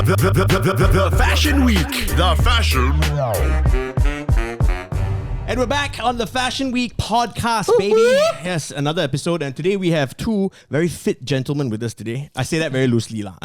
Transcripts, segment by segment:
The Fashion Week. The Fashion. And we're back on the Fashion Week podcast, baby. Yes, another episode. And today we have two very fit gentlemen with us today. I say that very loosely, lah.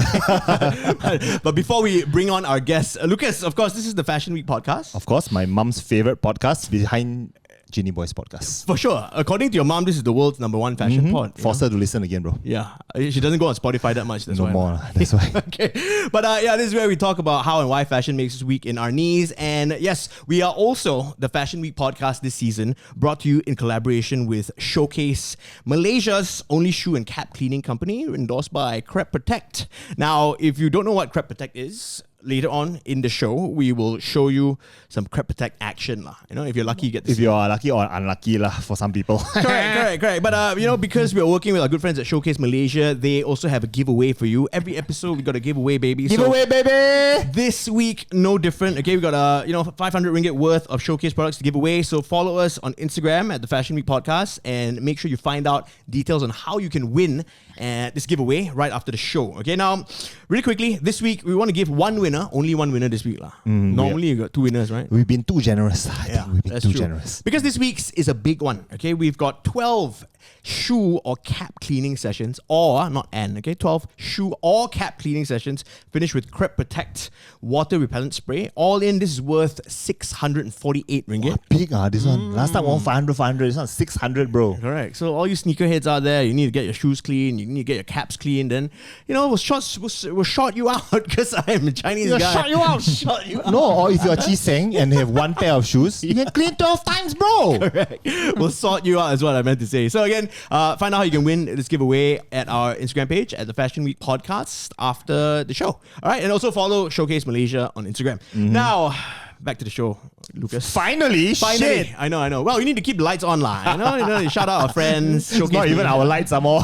But before we bring on our guests, Lucas, of course, this is the Fashion Week podcast. Of course, my mum's favorite podcast behind Ginny Boy's podcast. For sure. According to your mom, this is the world's #1 fashion pod. Force her to listen again, bro. Yeah. She doesn't go on Spotify that much. That's No why. more. That's why. Okay. But yeah, this is where we talk about how and why fashion makes us weak in our knees. And yes, we are also the Fashion Week podcast this season, brought to you in collaboration with Showcase, Malaysia's only shoe and cap cleaning company, endorsed by Crep Protect. Now, if you don't know what Crep Protect is, later on in the show, we will show you some Crep Protect action. You know, if you're lucky, you get to If see. you are lucky or unlucky for some people. Correct. But, you know, because we're working with our good friends at Showcase Malaysia, they also have a giveaway for you. Every episode, we got a giveaway, baby. Giveaway, baby! This week, no different. Okay, we got 500 ringgit worth of Showcase products to give away. So follow us on Instagram at the Fashion Week Podcast and make sure you find out details on how you can win this giveaway right after the show. Okay, now, really quickly, this week, we want to give one winner, only one winner this week. Normally, you got two winners, right? We've been too generous. I think we've been that's too true. generous. Because this week's is a big one. Okay, we've got 12 shoe or cap cleaning sessions, or not 12 shoe or cap cleaning sessions finished with Crep Protect water repellent spray. All in, this is worth 648 ringgit. Big this one. Last time 500. This one 600, bro. Correct. So all you sneakerheads out there, you need to get your shoes clean, you need to get your caps clean. Then we'll short you out because I'm a Chinese guy. Shut you out. Short you out. No, or if you're Chiseng and have one pair of shoes, you can clean 12 times, bro. Correct. We'll sort you out is what I meant to say. So again, find out how you can win this giveaway at our Instagram page at the Fashion Week Podcast after the show. All right, and also follow Showcase Malaysia on Instagram. Now, back to the show, Lucas. Finally. Shit. I know. Well, we need to keep the lights on, lah. You know, shout out our friends. It's not even our lights some more.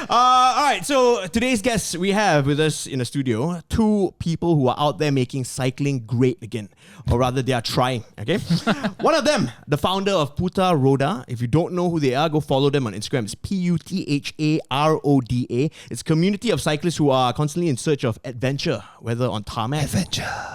All right, so today's guests, we have with us in the studio two people who are out there making cycling great again. Or rather, they are trying, okay? One of them, the founder of Putharoda. If you don't know who they are, go follow them on Instagram. It's Putharoda. It's a community of cyclists who are constantly in search of adventure, whether on tarmac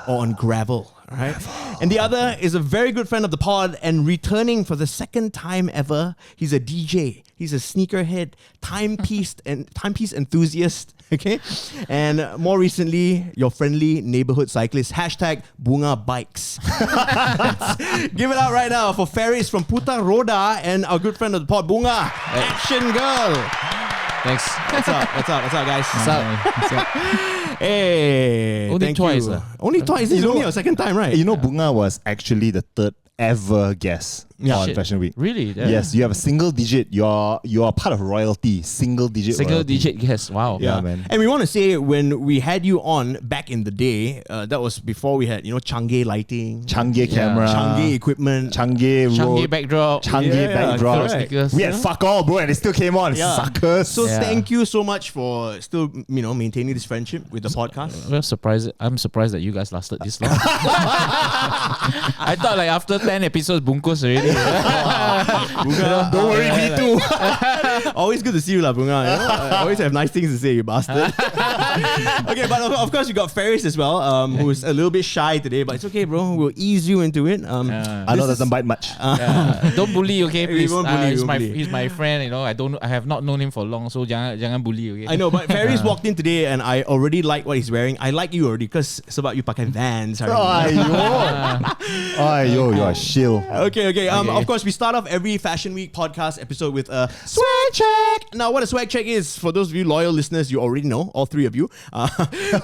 or on gravel. All right. And the other is a very good friend of the pod and returning for the second time ever. He's a DJ. He's a sneakerhead, timepiece enthusiast. Okay. And more recently, your friendly neighborhood cyclist. #Bunga Bikes. Give it out right now for Ferris from Putharoda and our good friend of the pod, Bunga. Action girl. Thanks. What's up, guys? What's up? Hey. Only thank twice, you. Only twice. This is only your second time, right? You know, Bunga was actually the third ever guest on Shit. Fashion Week. Really? Yeah. Yes, you have a single digit. You are part of royalty. Single digit royalty. Yes. Wow. Yeah, man. And we want to say when we had you on back in the day, that was before we had, Chang'e lighting, Chang'e camera. Chang'e equipment. Chang'e road. backdrop. Chang'e backdrop. correct. We had fuck all, bro, and it still came on. Yeah. Suckers. So thank you so much for still, maintaining this friendship with the podcast. I'm surprised that you guys lasted this long. I thought like after 10 episodes, Bungkus already. Don't worry, me too. Always good to see you, lah, Bunga. I always have nice things to say, you bastard. Okay, but of course you got Ferris as well, who's a little bit shy today, but it's okay, bro. We'll ease you into it. Arnold doesn't bite much. Don't bully, okay? We Please. won't bully, He's my friend. I have not known him for long, so jangan bully, okay? I know, but Ferris walked in today and I already like what he's wearing. I like you already because it's about you pakai Vans. Ayo, you're a shill. Okay. Of course, we start off every Fashion Week podcast episode with a swag check. Now, what a swag check is, for those of you loyal listeners, you already know, all three of you.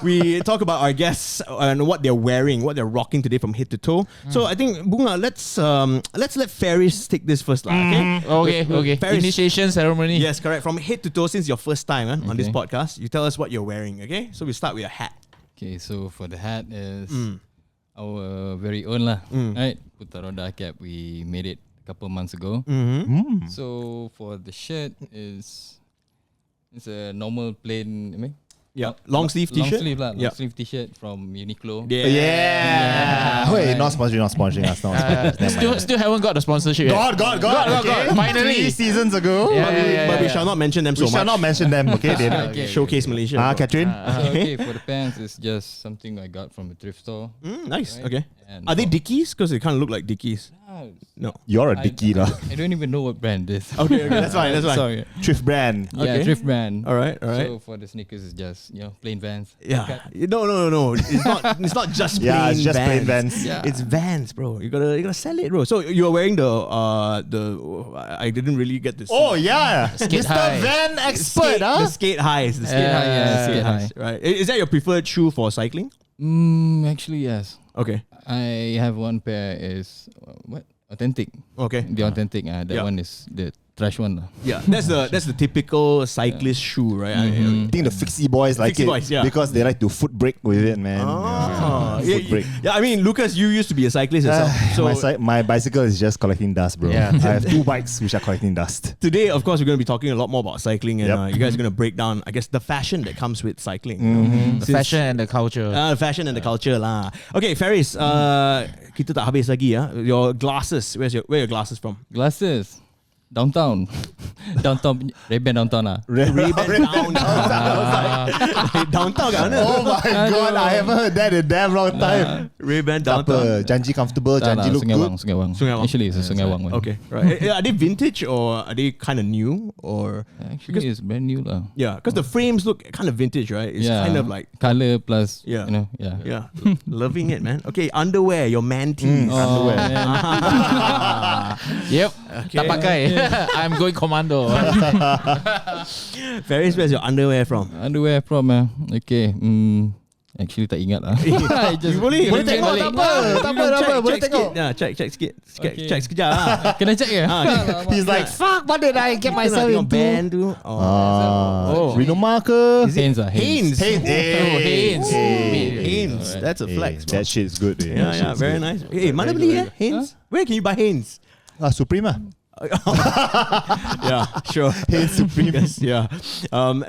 We talk about our guests and what they're wearing, what they're rocking today from head to toe. So I think, Bunga, let's let Ferris take this first, okay? Okay. Ferris. Initiation ceremony. Yes, correct. From head to toe, since your first time on this podcast, you tell us what you're wearing, okay? So we start with your hat. Okay, so for the hat is our very own lah, right? Putharoda cap, we made it a couple months ago. So for the shirt it's a normal plain Yeah. Long sleeve t-shirt? Long sleeve lah. Yeah. Long sleeve t-shirt from Uniqlo. Wait, not sponsoring us. Still haven't got the sponsorship yet. God. Okay. Finally. 3 seasons ago. But we shall not mention them so We much. shall not mention them. Okay, then. Okay. Showcase Malaysia. Catherine. So, okay, for the pants, it's just something I got from a thrift store. Nice. Right. Okay. And Are they Dickies? Because they kind of look like Dickies. No. You're a dickie lah. I don't even know what brand this. Okay, that's fine. That's fine. Sorry. Thrift brand. Yeah, Okay. thrift brand. All right. So for the sneakers, it's just plain Vans. Yeah. No. It's not just plain Yeah, it's just Vans. plain Vans. Yeah. It's Vans, bro. You gotta sell it, bro. So you're wearing the I didn't really get this. Oh yeah, Skate Mr. high. Van expert, The skate highs. The skate high, highs. yeah, skate high. Right. Is that your preferred shoe for cycling? Actually, yes. Okay. I have one pair is authentic. Okay. The authentic. That Yeah. one is the trash one lah. Yeah. That's the typical cyclist shoe, right? I think the Fixie boys like Fixie it boys, yeah. because they like to foot brake with it, man. Foot brake. Yeah, I mean, Lucas, you used to be a cyclist yourself. So my bicycle is just collecting dust, bro. Yeah. I have 2 bikes which are collecting dust. today, of course, we're going to be talking a lot more about cycling, and Yep. you guys are going to break down, I guess, the fashion that comes with cycling. The fashion and the culture. Fashion and the culture lah. Okay, Faris, kita tak habis lagi ya. Your glasses, where your glasses from? Glasses. Downtown. Ray-Ban downtown lah. Ray-Ban downtown kat mana? Oh my god, I haven't heard that in a damn long time. Ray-Ban Apa? downtown. Janji comfortable, Tak janji lah, look Sungai good. Wang, Sungai Wang. Sungai Wang. Actually, it's a Sungai Wang one. Okay, right. Are they vintage or are they kind of new or? Actually, it's brand new lah. Yeah, because the frames look kind of vintage, right? It's kind of like color plus. Yeah. Yeah. yeah, loving it, man. Okay, underwear, your man tees. Oh, man. Yep. Tak pakai. I'm going commando. Faris, where's your underwear from? Underwear from okay. Actually tak ingat lah. I just Boleh tengok, tak apa, boleh tengok. Check sikit. Okay. Check sekejap lah. Kena check ya. He's like, fuck, what did I get myself Tengok into? band tu. Rhinoma ke? Hanes lah. Hanes. Hanes. That's a flex. bro. That shit is good. Yeah, very nice. Hey, mana beli Hanes? Where can you buy Hanes? Supreme lah. Yeah, sure. Hanes Supreme. Yes, yeah.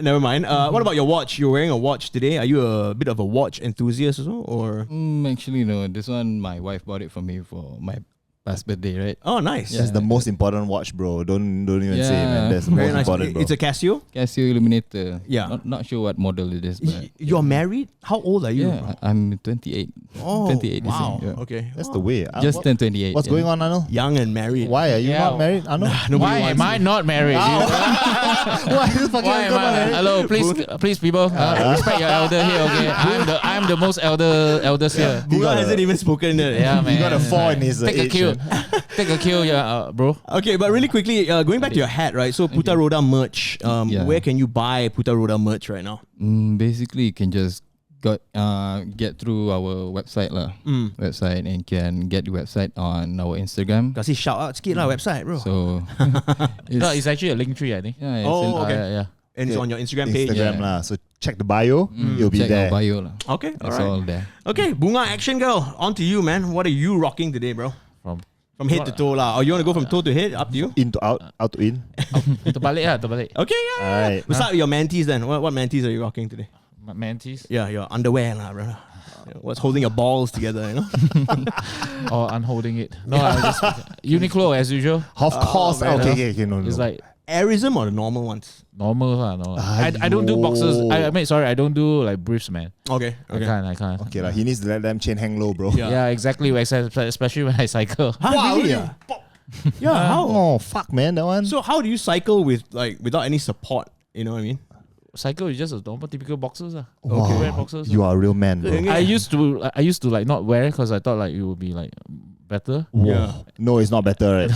Never mind. What about your watch? You're wearing a watch today. Are you a bit of a watch enthusiast or so? Or Actually no. This one my wife bought it for me for my past birthday, right? oh, nice. That's the most important watch, bro. Don't even say it, man. Yeah. That's the Very most nice. important, bro. It's a Casio. Casio Illuminator. Yeah. Not sure what model it is, but You're married? How old are you? yeah, I'm 28. Oh, 28 this wow. year, yeah. Okay. That's the way. Just turned 28. What's going on, Arnold? Young and married. Why are you Yeah. not married, Arnold? Why am I not married? Why is fucking Why am I? Hello, please, people, respect your elder here. Okay, I'm the most eldest here. Bunga hasn't even spoken yet. Yeah, man. You got a 4 in his Take a age. cue. Take a cue, yeah, bro. Okay, but really quickly, going back to your hat, right? So Putharoda merch. Yeah. Where can you buy Putharoda merch right now? Basically, you can just get through our website lah. Website, and can get the website on our Instagram. Kasi shout out sikit lah website, bro. So No, it's actually a link tree, I think. yeah, it's Oh, okay. Yeah. And it's on your Instagram page. Instagram lah. So check the bio. It'll be check there. our bio lah. Okay, That's alright. all there. Okay, Bunga Action Girl, on to you, man. What are you rocking today, bro? From head to toe lah. Or you want to go from toe to head? Up to you. In to out, out to in. Terbalik. Okay, yeah. Alright. We'll start with your mantees then. What mantees are you rocking today? Mantis Yeah, your underwear lah, bro. What's holding your balls together, you know? or unholding it. No, I just Uniqlo as usual. Of course. fair Okay, no. It's like Airism or the normal ones? normal, no. I don't do boxes. I don't do like briefs, man. Okay, I can't. Okay lah. He needs to let them chain hang low, bro. Yeah. Yeah, exactly. Especially when I cycle. Huh, really? Yeah, how? Oh fuck, man, that one. So how do you cycle without any support? You know what I mean? Cycle is just a normal typical boxers. Wow. Wear boxers. You are a real man, bro. Yeah. I used to like not wear because I thought like it would be like better. Yeah. No, it's not better, right?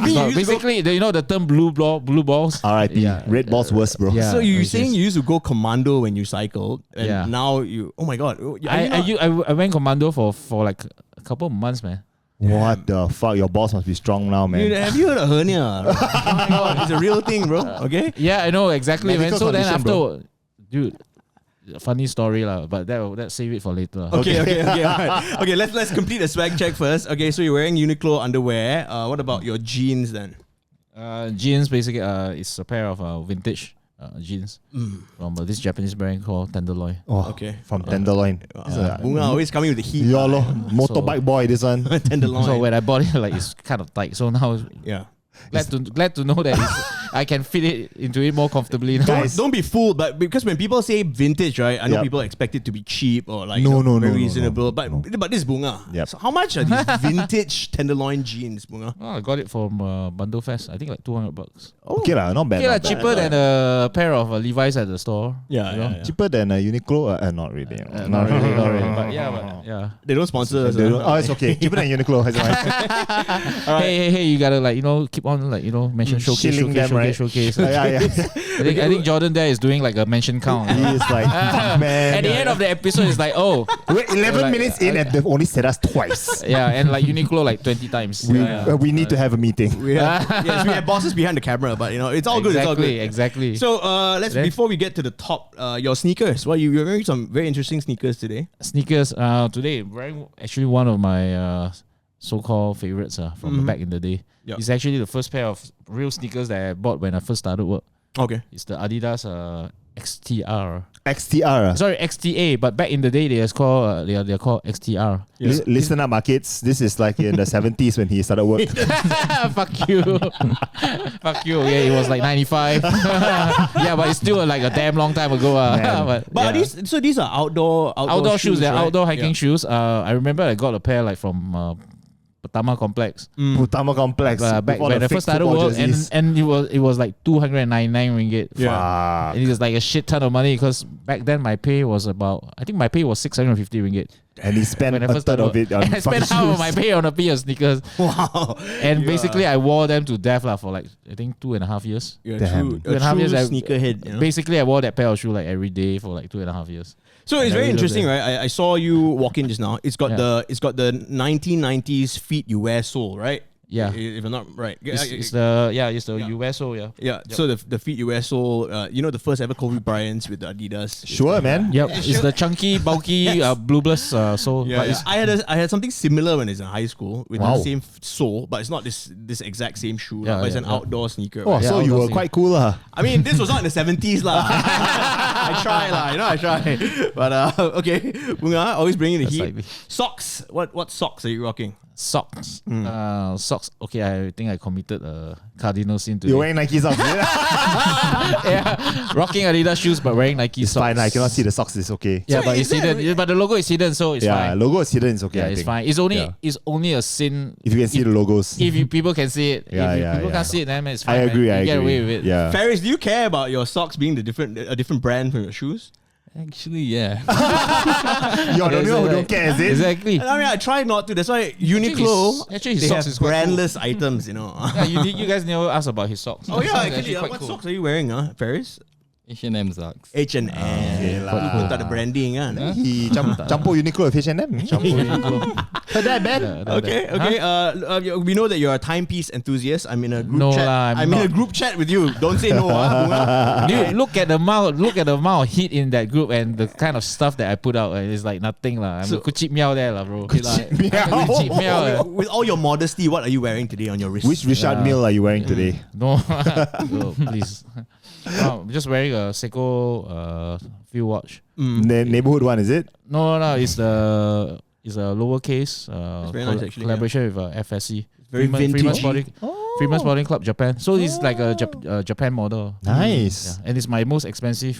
So basically, you know the term blue balls. R.I.P. Yeah. Red ball's worse, bro. Yeah. So you're which saying is- you used to go commando when you cycled, and Yeah. now you? Oh my god! Are you I went commando for like a couple of months, man. What the fuck? Your balls must be strong now, man. Have you heard of hernia? Oh my god, it's a real thing, bro. Okay. Yeah, I know exactly, man. Medical So then condition, after, bro. dude, funny story lah. But that save it for later. Okay. All right. Okay, let's complete the swag check first. Okay, so you're wearing Uniqlo underwear. What about your jeans then? Jeans basically is a pair of vintage jeans from this Japanese brand called Tenderloin. Oh, Okay. From Tenderloin. Bunga always coming with the heat. Yeah, lor. Motorbike boy, this one. Tenderloin. So when I bought it, like it's kind of tight. So now yeah. glad to know that I can fit it into it more comfortably now. Guys. Don't be fooled, but because when people say vintage, right, I know Yep. people expect it to be cheap or like No, no, very no, no, reasonable. no. But this is Bunga. Yep. So how much are these vintage Tenderloin jeans, Bunga? Oh, I got it from Bundle Fest. I think like $200. Okay lah, not bad. Okay, not bad. cheaper than a pair of Levi's at the store. Yeah, you know? yeah. Cheaper than Uniqlo? Not really. Not really, not really. But yeah. They don't sponsor us. They don't- oh, it's okay. Cheaper than Uniqlo. It's fine. Hey, you gotta keep on mention showcase, Shilling them, right? showcase. Yeah. I think Jordan there is doing like a mention count. He is like, fuck, man. At the end of the episode, it's like, oh, We're 11 like, minutes in and they've only said us twice. yeah, and like Uniqlo like 20 times. We need to have a meeting. Yes, we have bosses behind the camera, but it's all good. It's all good. Exactly. So let's Then- before we get to the top, your sneakers. Well, you're wearing some very interesting sneakers today. Sneakers. Today, wearing actually one of my so-called favorites from back in the day. Yep. It's actually the first pair of real sneakers that I bought when I first started work. Okay. It's the Adidas XTR. XTR. Sorry, XTA. But back in the day, they're called XTR. Yes. Listen up, markets. This is like in the 70s when he started work. Fuck you. Fuck you. Yeah, it was like 95. Yeah, but it's still like a damn long time ago. Man. But yeah. are these are outdoor Shoes. They're right? outdoor hiking Yeah. shoes. I remember I got a pair like from Putama Complex. Putama Complex. Back with all when the I fake first started football work, jerseys. and it was like 299 ringgit. Yeah. And it was like a shit ton of money because back then my pay was 650 ringgit. And he spent When I a first third started of it on and I spent fucking half of shoes. my pay on a pair of sneakers. Wow. And basically I wore them to death for like I think 2.5 years. You're Damn. a 2.5 true years, sneakerhead. You know? Basically I wore that pair of shoe like every day for like 2.5 years. So it's I very really love interesting, that. right? I saw you walk in just now. It's got Yeah. the 1990s feet you wear sole, right? Yeah. If I'm not right. It's the US so yeah. Yeah. So the feet you wear sole, the first ever Kobe Bryant's with the Adidas. Sure, man. Yep, it's the chunky, bulky, blueless sole. Yeah, but yeah. I had something similar when I was in high school with Wow. the same sole, but it's not this exact same shoe. Yeah, but it's yeah, an yeah. outdoor sneaker. Oh, right? so Yeah, you were outdoor quite cool, huh? I mean, this was not in the 70s lah. I try lah, I try. But okay, Bunga always bringing the That's heat. like me. Socks. What socks are you rocking? Socks. Socks. Okay, I think I committed a cardinal sin today. You're wearing Nike socks. Yeah, rocking Adidas shoes but wearing Nike It's socks. fine. I cannot see the socks. It's okay. Yeah, So but is it's that- hidden. But the logo is hidden, so it's Yeah, fine. logo is hidden. It's okay. Yeah, I it's think. fine. It's only Yeah. it's only a sin If you can see the logos. if people can see it. Yeah, if yeah, people yeah. can't see it, then it's I fine. agree. Man. I You get agree. away with it. Yeah. Ferris, do you care about your socks being a different brand from your shoes? Actually, yeah. You're the only one who don't care, is it? Exactly. I mean, I try not to. That's why Uniqlo, Actually, his they socks have is quite cool. brandless items, you know. Yeah, you guys never asked about his socks. Oh His yeah, socks are actually, quite what cool. socks are you wearing, Ferris? H&M socks. H&M. Okay lah. You put out the branding, He campur Uniqlo with H&M. Heard that, man? Okay. We know that you're a timepiece enthusiast. I'm in a group No chat. lah, in I'm a not. group chat with you. Don't say no, Bunga. Dude, look at the amount of heat in that group and the kind of stuff that I put out. It's like nothing lah. I'm So- a kuchip meow there lah, bro. Meow. Kuchip meow. With all your modesty, what are you wearing today on your wrist? Which Richard Mille are you wearing today? No, oh, please. I'm just wearing a Seiko field watch. Neighborhood one, is it? No, it's a lowercase very nice actually, collaboration with FSC. very vintage. Freeman Sporting Club Japan. So it's like a Japan model. Nice. Yeah. And it's my most expensive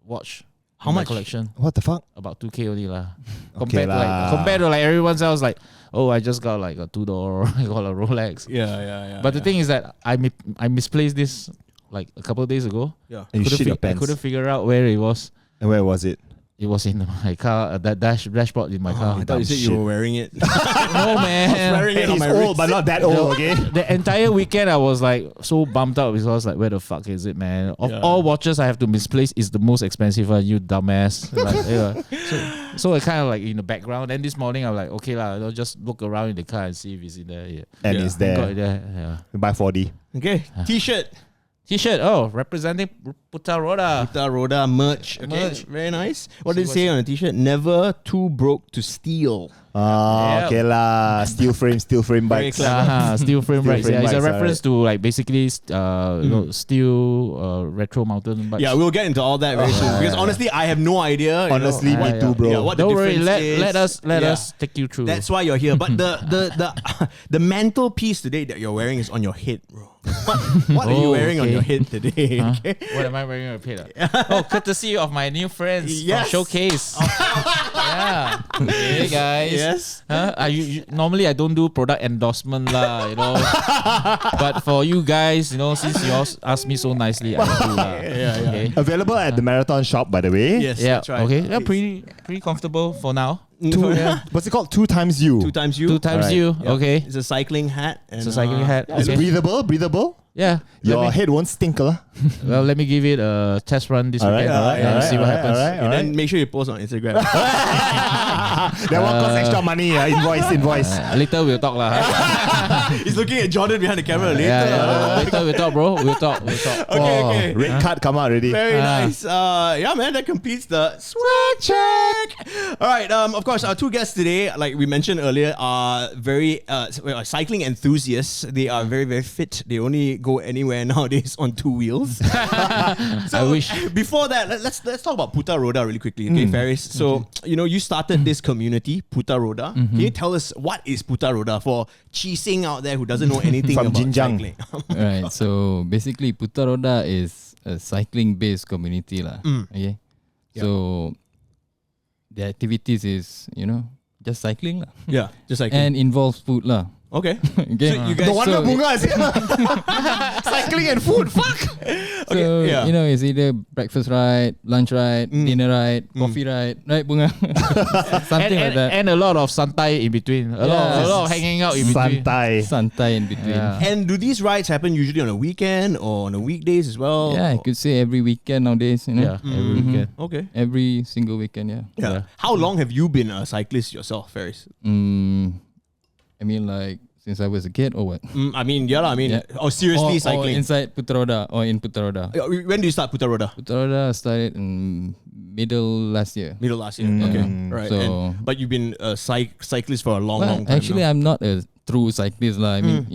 watch. How in my much? collection? What the fuck? About 2K only lah. Okay Compared to like everyone else, like, oh, I just got like a $2. I got a Rolex. Yeah. But the thing is that I misplaced this like a couple of days ago. Yeah. And you shit your I pants. couldn't figure out where it was. And where was it? It was in my car, that dashboard in my car. I thought you said you shit. were wearing it. No man. wearing it on He's my old, wrist. but not that old, okay? The entire weekend I was like so bummed out because I was like, where the fuck is it, man? Of all watches I have to misplace is the most expensive one, you dumbass. Like, yeah. So I kind of like in the background. Then this morning I'm like, okay lah, I'll just look around in the car and see if it's in there. Yeah. And Yeah. it's Got there. it there. Yeah. Buy 4D. Okay. T-shirt. T-shirt. Oh, representing Putharoda. Putharoda merch. Okay. Merch. Very nice. What did it See say what's- on the T-shirt? Never too broke to steal. Okay lah. Steel frame Very bikes. clever. Steel frame bikes. frame Yeah, it's a bikes, reference to like basically steel retro mountain bikes. Yeah, we'll get into all that very soon. Because honestly, I have no idea. Honestly, me too, bro. Yeah, what the Don't worry. difference is. Let us take you through. That's why you're here. But the mantle piece today that you're wearing is on your head, bro. What are you wearing on your head today? Huh? Okay. What am I wearing on my head? Oh, courtesy of my new friends Yes. from Showcase. Yeah. Hey guys. Yes. Huh? Normally I don't do product endorsement lah, but for you guys, since you all asked me so nicely, I do lah. Yeah. Okay. Available at the Marathon shop, by the way. Yes, Yeah. that's right. Okay. Yeah. Pretty comfortable for now. What's it called? 2 times you. 2 times you. 2 times Alright. you. Yeah. Okay. It's a cycling hat. And, It's a cycling hat. It's Okay. breathable. Yeah. Your head won't stink, lah. Well, let me give it a test run this weekend. See what happens. And then make sure you post on Instagram. That one costs extra money. Invoice. Later we'll talk lah. He's looking at Jordan behind the camera later. Yeah. Later we'll talk, bro. We'll talk. Okay. Red card come out already. Very nice. Yeah, man, that completes the sweat check. All right. Of course, our 2 guests today, like we mentioned earlier, are very cycling enthusiasts. They are very, very fit. They only go anywhere nowadays on 2 wheels. So I wish. Before that, let's talk about Putharoda really quickly. Okay, Faris. So you started this community, Putharoda. Can you tell us what is Putharoda for Chising out there who doesn't know anything From about Jinjang. cycling? Right. So basically, Putharoda is a cycling-based community lah. Okay. So the activities is just cycling lah, Yeah, just cycling. and involves food lah. Okay. Okay. So you guys, No wonder Bunga is here. Cycling and food. Fuck. So yeah. it's either breakfast ride, lunch ride, dinner ride, coffee ride, right, Bunga? Something like that. And a lot of santai in between. A lot of hanging out in between. Santai in between. Yeah. And do these rides happen usually on a weekend or on a weekdays as well? Yeah, I could say every weekend nowadays. Yeah, every weekend. Okay. Every single weekend. Yeah. Yeah. How long have you been a cyclist yourself, Faris? I mean, like since I was a kid, or what? Seriously Or cycling. inside Putharoda or in Putharoda. When do you start Putharoda? Putharoda started in middle last year. Middle last year. Okay. Right. So- But you've been a cyclist for a long time. Actually, now. I'm not a true cyclist lah. I mean,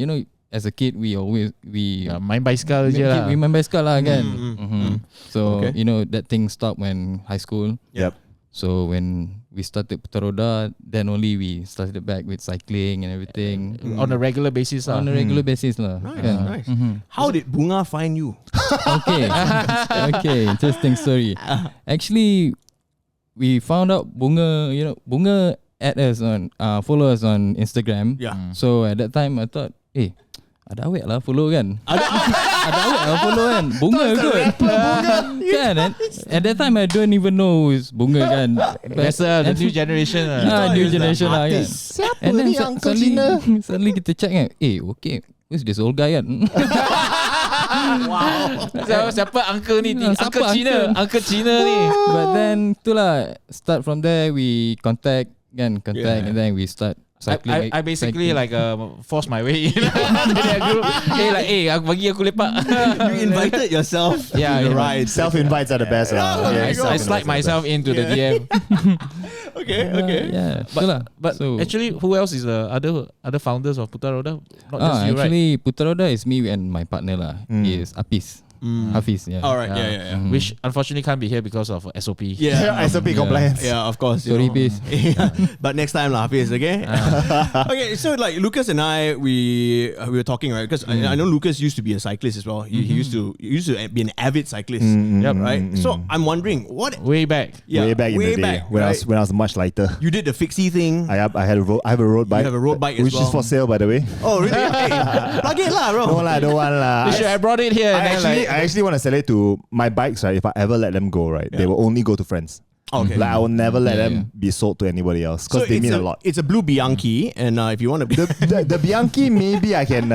as a kid, we Main bicycle je lah. we main bicycle lah kan. So Okay. that thing stopped when high school. Yep. So when we started Putharoda, then only we started back with cycling and everything On a regular basis lah. on a regular basis lah. Nice. How did Bunga find you? Okay, interesting story. Actually, we found out Bunga add us on follow us on Instagram. Yeah. So at that time I thought, ada awet lah follow kan. Ada awet lah follow kan. Bunga kot. Kan? At that time I don't even know who's Bunga kan. That's the new generation lah. New generation lah kan. Siapa And then ni Uncle Cina? suddenly kita check kan. Okay, who's this old guy kan? Siapa uncle ni? Siapa Uncle Cina ni. But then itulah, start from there we contact and then we start cycling. I basically like force my way in. Dari group. Bagi aku lepak. You invited yourself Yeah, to the yeah. ride. Self-invites are the best. I slide myself into the DM. Okay. Yeah, itulah. But So- actually, who else is the other founders of Putharoda? Not just you, right? actually Putharoda is me and my partner lah. He is Apis. Hafiz, yeah. All right. Yeah. Which unfortunately can't be here because of SOP. Yeah. SOP compliance. Yeah, of course. you Sorry, know. Biz. Yeah. But next time lah, Hafiz, okay? Okay, so like Lucas and I, we were talking, right? Because I know Lucas used to be a cyclist as well. He used to be an avid cyclist, Yep. right? So I'm wondering, what? Way back. Yeah, Way back in the day when right? I was much lighter. You did the fixie thing. I have a road bike. You have a road bike as which is well. for sale, by the way. Oh, really? Hey, plug it lah, bro. No lah, don't want lah. You should have brought it here. And then I actually want to sell it to my bikes, right? If I ever let them go, right, they will only go to friends. Okay. Like I will never let them be sold to anybody else because they mean a lot. It's a blue Bianchi, and if you want to be The Bianchi, maybe I can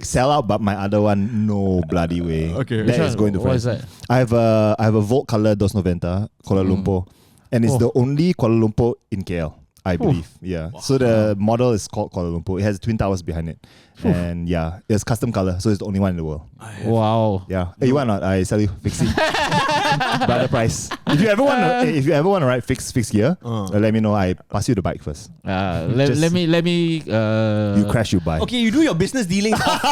sell out, but my other one, no bloody way. Okay. That Which is one? going to What friends. is that? I have a Volt color Dos 90 Kuala Lumpur, and it's the only Kuala Lumpur in KL. I believe. Yeah. So the model is called Kuala Lumpur. It has twin towers behind it. And yeah, it's custom color, so it's the only one in the world. Wow. Yeah. Hey, you want not? I sell you fixie. Brother price. If you ever want to ride fixed gear, let me know. I pass you the bike first. Let me. You crash, you buy. Okay, you do your business dealings off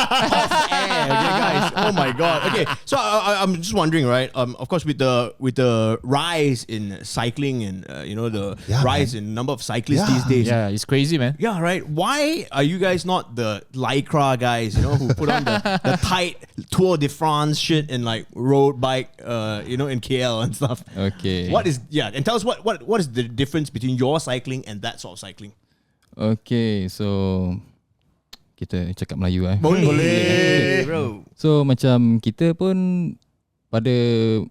air, okay, guys. Oh my god. Okay, so I'm just wondering, right? Of course, with the rise in cycling and the rise in number of cyclists these days. Yeah, it's crazy, man. Yeah, right. Why are you guys not the lycra guys? Who put on the tight Tour de France shit and like road bike, in KL and stuff. Okay. And tell us what is the difference between your cycling and that sort of cycling? Okay, so kita cakap Melayu Boleh, bro. So macam kita pun pada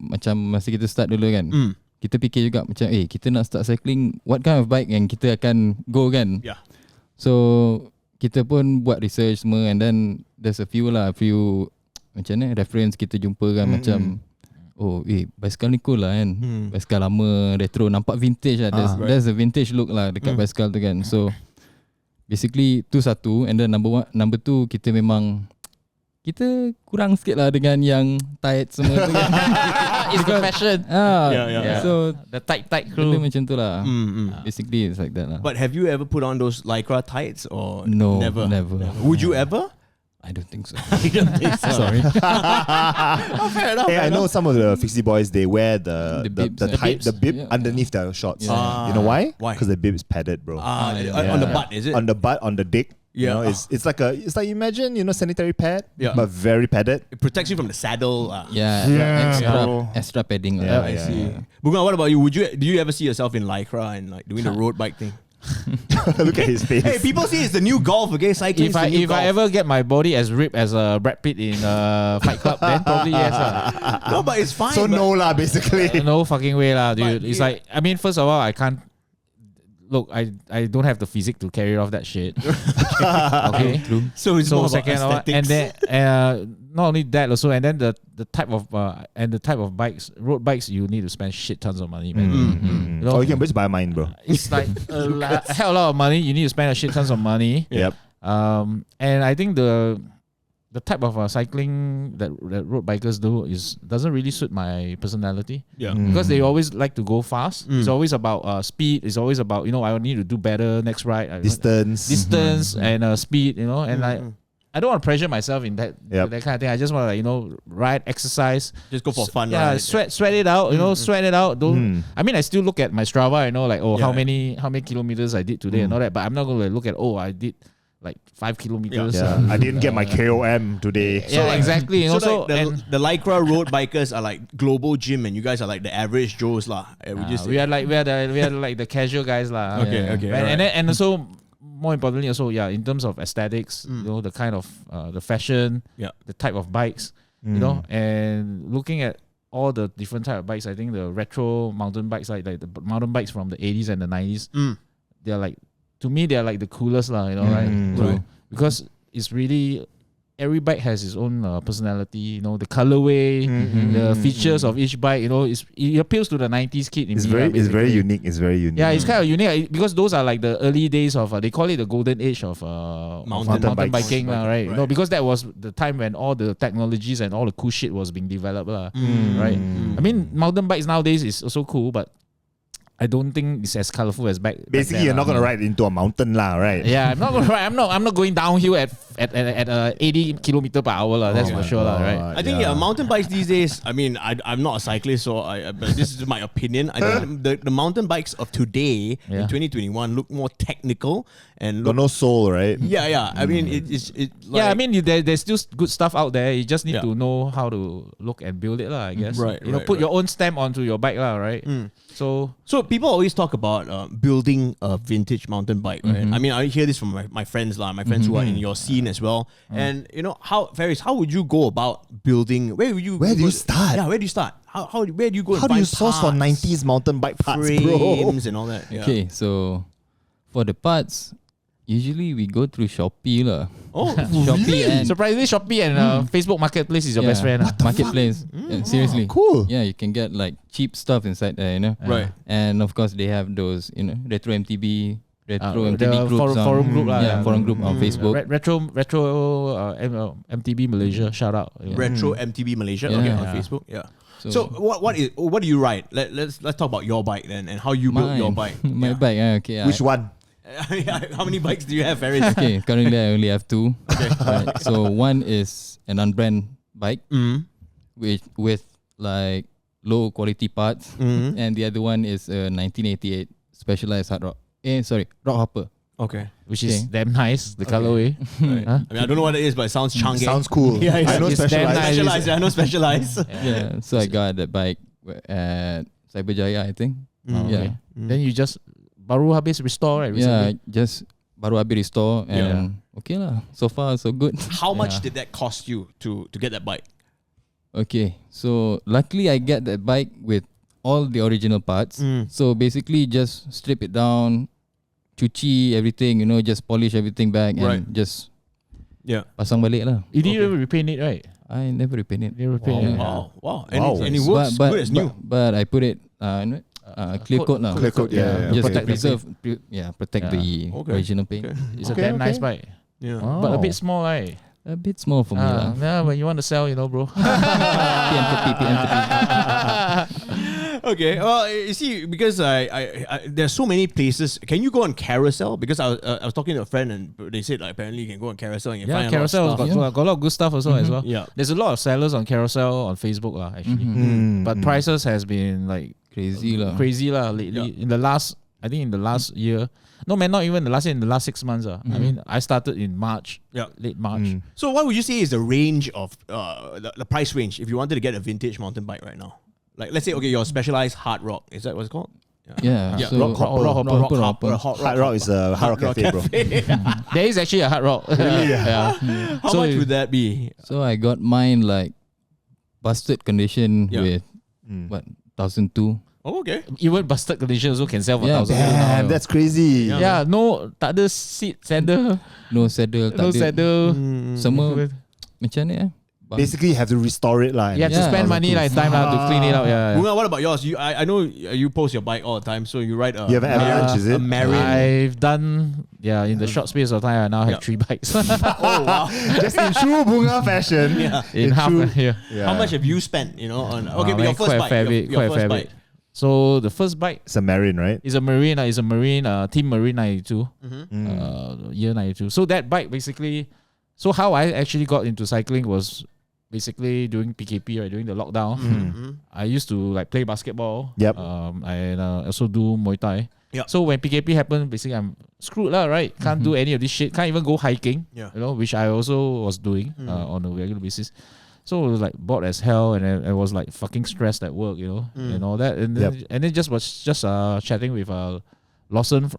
macam masa kita start dulu kan, kita fikir juga macam kita nak start cycling, what kind of bike yang kita akan go kan. Yeah. So kita pun buat research semua, and then there's a few macam mana reference kita jumpa kan, macam basikal ni cool lah kan. Basikal lama, retro, nampak vintage lah. There's a vintage look lah dekat basikal tu kan. So basically tu satu, and then number two, kita kurang sikit lah dengan yang tight semua tu kan. It's the fashion. So the tight crew. benda macam tu lah. Basically it's like that lah. But have you ever put on those lycra tights or No, never? Would you ever? I don't think so. I don't think so. Sorry. Fair enough. Hey, I know some of the fixie boys, they wear the bib Yeah. underneath their shorts. Yeah. You know why? Why? Because the bib is padded, bro. On the butt, is it? On the butt, on the dick. Yeah. It's like imagine sanitary pad, Yeah. but very padded. It protects you from the saddle. Extra padding. Yeah, I yeah, see. yeah. Bunga, what about you? Do you ever see yourself in lycra and like doing the road bike thing? Look at his face. Hey, people see it's the new golf, okay? Cycling. If I ever get my body as ripped as Brad Pitt in Fight Club, then probably yes. No, but it's fine. So but- no lah, basically. No fucking way lah, dude. But It's like, I mean, first of all, I can't. Look, I don't have the physique to carry off that shit. Okay. True. So it's more about second of all, aesthetics. and then not only that also, and then the type of bikes, road bikes, you need to spend shit tons of money, man. You know, Or you can just buy mine, bro. it's like a hell of a lot of money. You need to spend a shit tons of money. Yep. And I think the type of cycling that road bikers do doesn't really suit my personality. Yeah. Because they always like to go fast. It's always about speed. It's always about, I need to do better next ride. Distance. And speed, and I don't want to pressure myself in that kind of thing. I just want to ride, exercise. Just go for fun, Yeah, right? sweat it out, sweat it out. Don't. I mean, I still look at my Strava, how many kilometers I did today and all that. But I'm not going to look at, I did like 5 kilometers. Yeah. I didn't get my KOM today. Yeah, exactly. So Also, like the lycra road bikers are like global gym, and you guys are like the average Joes lah. we are like the casual guys lah. Okay, okay, And also, more importantly, also in terms of aesthetics, the kind of the fashion, the type of bikes, and looking at all the different type of bikes. I think the retro mountain bikes, like the mountain bikes from the 80s and the 90s, they're like, to me, they're like the coolest lah, right? So, because it's really, every bike has its own personality, the colorway, the features of each bike, it appeals to the 90s kid in It's me, very unique. It's very unique. Yeah, it's kind of unique because those are like the early days of, they call it the golden age of Mountain mountain bikes. biking, right? Because that was the time when all the technologies and all the cool shit was being developed, right? I mean, mountain bikes nowadays is also cool, but I don't think it's as colorful as back. Basically, then, you're not gonna ride into a mountain lah, right? Yeah, I'm not gonna ride. I'm not going downhill at 80 kilometer per hour lah. That's for sure lah, right? I think mountain bikes these days. I mean, I'm not a cyclist, so but this is my opinion. I think the mountain bikes of today in 2021 look more technical and Got no soul, right? Yeah. I mean, it's like, I mean, there's still good stuff out there. You just need to know how to look and build it lah, I guess. Right, put your own stamp onto your bike lah, right? So people always talk about building a vintage mountain bike, right? I mean, I hear this from my friends lah, my friends who are in your scene as well. And Faris, how would you go about building? Where do you start? Yeah, where do you start? Where do you go? How and do you find source for parts, 90s mountain bike parts, bro? frames and all that? Yeah. Okay, so for the parts, usually we go through Shopee lah. Oh, Shopee and surprisingly, Shopee and Facebook Marketplace is your best friend. Marketplace. Seriously. Cool. Yeah, you can get like cheap stuff inside there, Right. And of course they have those, retro MTB retro MTB groups forum group lah. Yeah, forum group on Facebook. Retro MTB Malaysia. Shout out. Yeah. Retro MTB Malaysia. Yeah. Okay, on Yeah. Facebook. Yeah. So what do you ride? Let's talk about your bike then and how you built your bike. My bike. Okay. Which one? How many bikes do you have, Faris? Okay, currently I only have 2. Okay. Right, so one is an unbrand bike with like low quality parts, and the other one is a 1988 Specialized hard rock. Rock hopper. Okay. Which is damn nice. The colorway. Right. Huh? I mean, I don't know what it is, but it sounds chunky. Sounds cool. Yeah, I know it's damn specialized. nice. Specialized. I know specialized. Yeah. So I got that bike at Cyberjaya, I think. Okay. Then you just baru habis restore, right? Yeah, Recently? just baru habis restore and okay lah. So far so good. How much did that cost you to get that bike? Okay, so luckily I get that bike with all the original parts. So basically just strip it down, cuci everything, just polish everything back and just pasang balik lah. You didn't even repaint it, right? I never repaint it. You repaint it. Wow. And it works but, good as new. But I put it clear coat lah. Clear coat, yeah. Just to Protect the preserve, protect the original paint. It's a damn nice bike. Yeah. But a bit small, right? A bit small for me lah. Yeah, when you want to sell, bro. PMTP. Okay. Well, you see, because I there's so many places. Can you go on Carousel? Because I was talking to a friend and they said like apparently you can go on Carousel and you find Carousel a lot of stuff. got a lot of good stuff also as well. Yeah. There's a lot of sellers on Carousel on Facebook actually. But prices has been like Crazy lah. lately. In the last year. No man, not even the last year, in the last 6 months. I mean, I started in March. Yeah. Late March. So what would you say is the range of the price range if you wanted to get a vintage mountain bike right now? Like let's say your specialized hard rock. Is that what it's called? Yeah. Yeah. So Rock hopper. Hard Hard rock is a hard rock cafe, bro. There is actually a hard rock. Yeah. How much would that be? So I got mine like busted condition with 1,002. Oh, okay. Even busted condition also can sell for 1,000. Damn, that's crazy. Yeah, no, tak ada seat saddle. No saddle. No saddle. Semua macam ni Basically, you have to restore it lah. You have to spend money like time to clean it out. Yeah. Bunga, what about yours? I know you post your bike all the time, so you ride You have an Avalanche, is it? a Marin. I've done, in the short space of time, I now have 3 bikes. Oh, wow. Just in true Bunga fashion. In half a year. How much have you spent, on okay, but your first bike. Your first bike. So the first bike It's a Marin, right? is a Marine. Team Marine 92. Year 92. So that bike basically, so how I actually got into cycling was basically during PKP, right, during the lockdown. I used to like play basketball. Yep. I also do Muay Thai. Yep. So when PKP happened, basically I'm screwed lah, right? Can't do any of this shit. Can't even go hiking. Yeah. Which I also was doing on a regular basis. So it was like bored as hell, and I was like fucking stressed at work, and all that. And then just chatting with Lawson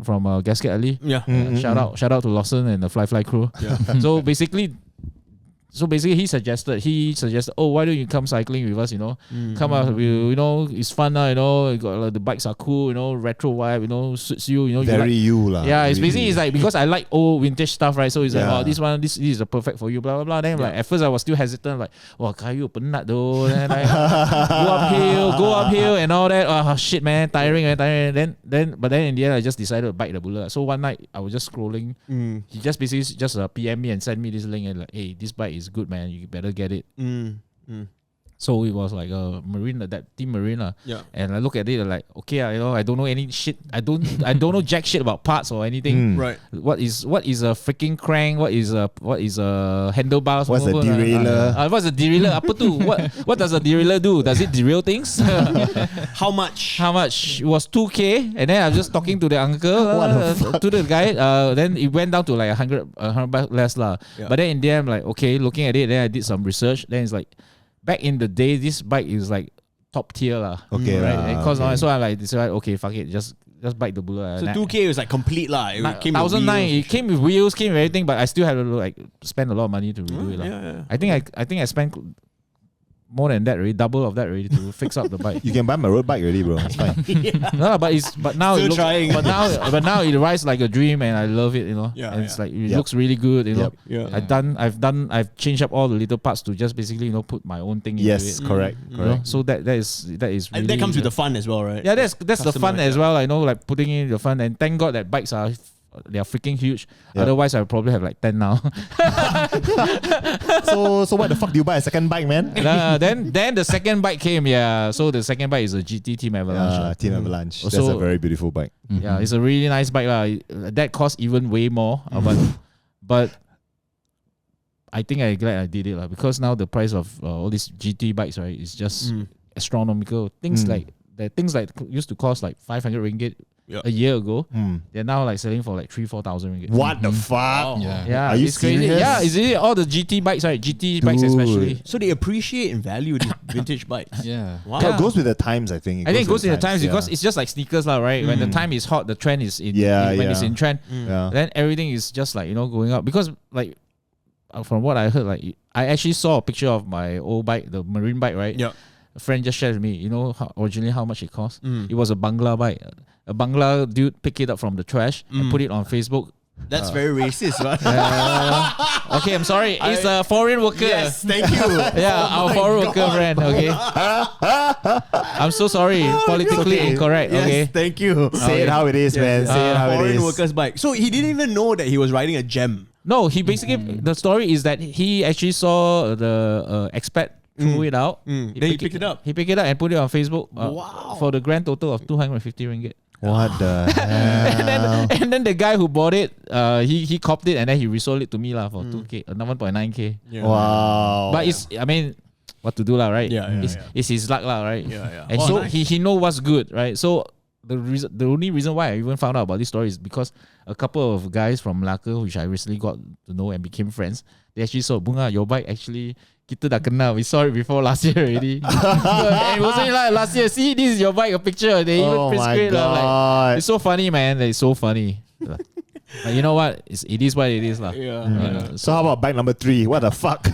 from Gasket Alley. Yeah. Shout out to Lawson and the Fly crew. Yeah. So basically he suggested, oh, why don't you come cycling with us, come out, it's fun now, got, the bikes are cool, retro vibe, suits you, Very you lah. yeah, it's Really. basically, it's like, because I like old vintage stuff, right? So it's like, Yeah. this is a perfect for you, blah, blah, blah. Then like, at first I was still hesitant, like, kayu penat though. Then like, go uphill and all that. Oh shit, man, tiring. Then in the end, I just decided to bite the bullet. So one night I was just scrolling. He just basically just PM me and send me this link and like, hey, this bike is good, man. You better get it. So it was like a Marine, that Team Marine. Yeah. And I look at it like, okay, I don't know any shit. I don't know jack shit about parts or anything. Right. What is a freaking crank? What is a handlebars? What's a derailleur? What's a derailleur? Apa tu? What does a derailleur do? Does it derail things? How much? How much? It was 2K, and then I was just talking to the uncle, to the guy. Then it went down to like 100 baht less lah. Yeah. But then in the end, I'm like, okay, looking at it, then I did some research. Then it's like, back in the day, this bike is like top tier lah. Okay, right? Because okay. so I like decided, okay, fuck it, just bite the bullet. So 2K was like complete lah. It came with 1,009. wheels. It came with wheels, came with everything, but I still had to like spend a lot of money to redo it lah. Yeah. I think I spent more than that already, double of that already to fix up the bike. You can buy my road bike already, bro. It's fine. No, but now Still it looks, trying. but now it rides like a dream, and I love it. Yeah, and it's like it Yep. looks really good. Yeah. I've changed up all the little parts to just basically put my own thing into Yes, it. correct. So that is really, And that comes with the fun as well, right? yeah, that's the fun Customer, as well. I know, like putting in the fun, and thank God that bikes are freaking huge. Yeah. Otherwise, I would probably have like 10 now. So why the fuck do you buy a second bike, man? Then the second bike came. Yeah, so the second bike is a GT Team Avalanche. Team Avalanche. That's So- a very beautiful bike. Yeah, it's a really nice bike lah. That costs even way more, but I think I'm glad I did it lah, because now the price of all these GT bikes, right, is just astronomical. Things like used to cost like 500 ringgit a year ago. They're now like selling for like 3,000-4,000 ringgit. What the fuck? Yeah, Are you it's crazy. serious? Yeah, is it all the GT bikes, right? GT bikes especially. So they appreciate and value these vintage bikes. Yeah. Wow. It goes with the times, I think. I think it goes in the times yeah. because it's just like sneakers lah, right? When the time is hot, the trend is in. Yeah, when it's yeah. in trend, Yeah. then everything is just like going up. Because like from what I heard, like I actually saw a picture of my old bike, the marine bike, right? Yeah. A friend just shared with me. Originally how much it cost? It was a Bangla bike. A Bangla dude picked it up from the trash and put it on Facebook. That's very racist, right? Okay, I'm sorry. It's a foreign worker. Yes, thank you. Yeah, our foreign worker friend. Okay. I'm so sorry. Politically okay. incorrect. Yes, Okay. thank you. Say it how it is, man. Say it how it Foreign is. worker's bike. So he didn't even know that he was riding a gem. No, he basically the story is that he actually saw the expat threw it out. Then he picked it up. He picked it up and put it on Facebook. Wow. For the grand total of 250 ringgit. What the hell? And then the guy who bought it, he copped it and then he resold it to me lah for 2K, 1.9K. Yeah. Wow. But I mean, what to do lah, right? Yeah, it's his luck lah, right? Yeah. And Oh, so nice. he know what's good, right? So the only reason why I even found out about this story is because a couple of guys from Malacca, which I recently got to know and became friends, they actually saw, Bunga, your bike actually, kita dah kenal. We saw it before last year already. And it wasn't like last year. See, this is your bike, a picture. They even print screen. Like, it's so funny, man. It's so funny. But you know what? It is what it is lah. Yeah. So how about bike number 3? What the fuck?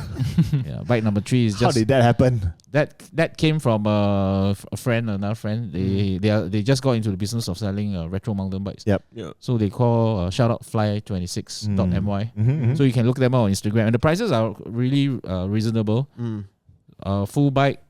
Yeah, bike number 3 is How just did that happen? that came from a friend, another friend. They just got into the business of selling retro mountain bikes. Yep. Yeah. So they call shoutout fly26.my. Mm-hmm. So you can look them up on Instagram, and the prices are really reasonable. Full bike,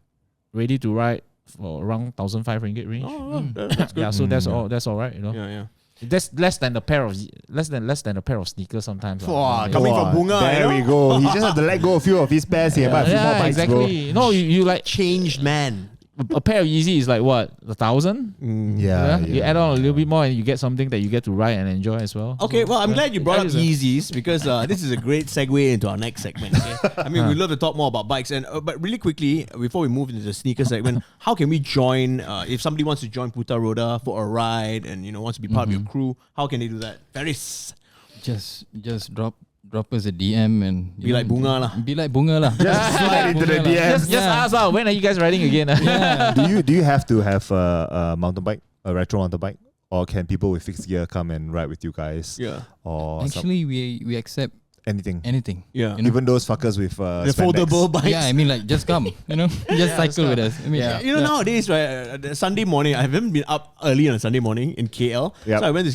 ready to ride for around 1,500 ringgit range. Oh, that's good. Yeah, so that's all. That's all right. Yeah. That's less than a pair of sneakers sometimes. Wow, coming from Bunga, There we go. He just have to let go a few of his pairs. He can buy a few more bikes, exactly. No, you like Changed man. a pair of Yeezy is like what, 1,000? bro. Yeah. You add on a little bit more and you get something that you get to ride and enjoy as well. Okay, well, I'm glad you brought up That is Yeezys because this is a great segue into our next segment. Okay? I mean, we love to talk more about bikes, and but really quickly before we move into the sneaker segment, how can we join? If somebody wants to join Putharoda for a ride and wants to be part of your crew, how can they do that? Paris, Just drop us a DM and be like Bunga lah. Be like Bunga lah. Just slide into the DMs. Just ask out, when are you guys riding again? Do you have to have a mountain bike, a retro mountain bike, or can people with fixed gear come and ride with you guys? Yeah. Or Actually, we accept anything. Yeah. You know? Even those fuckers with The spandex. foldable bikes. Yeah, I mean like just come, just cycle with us. I mean, Nowadays, right? Sunday morning, I haven't been up early on a Sunday morning in KL. Yep. So I went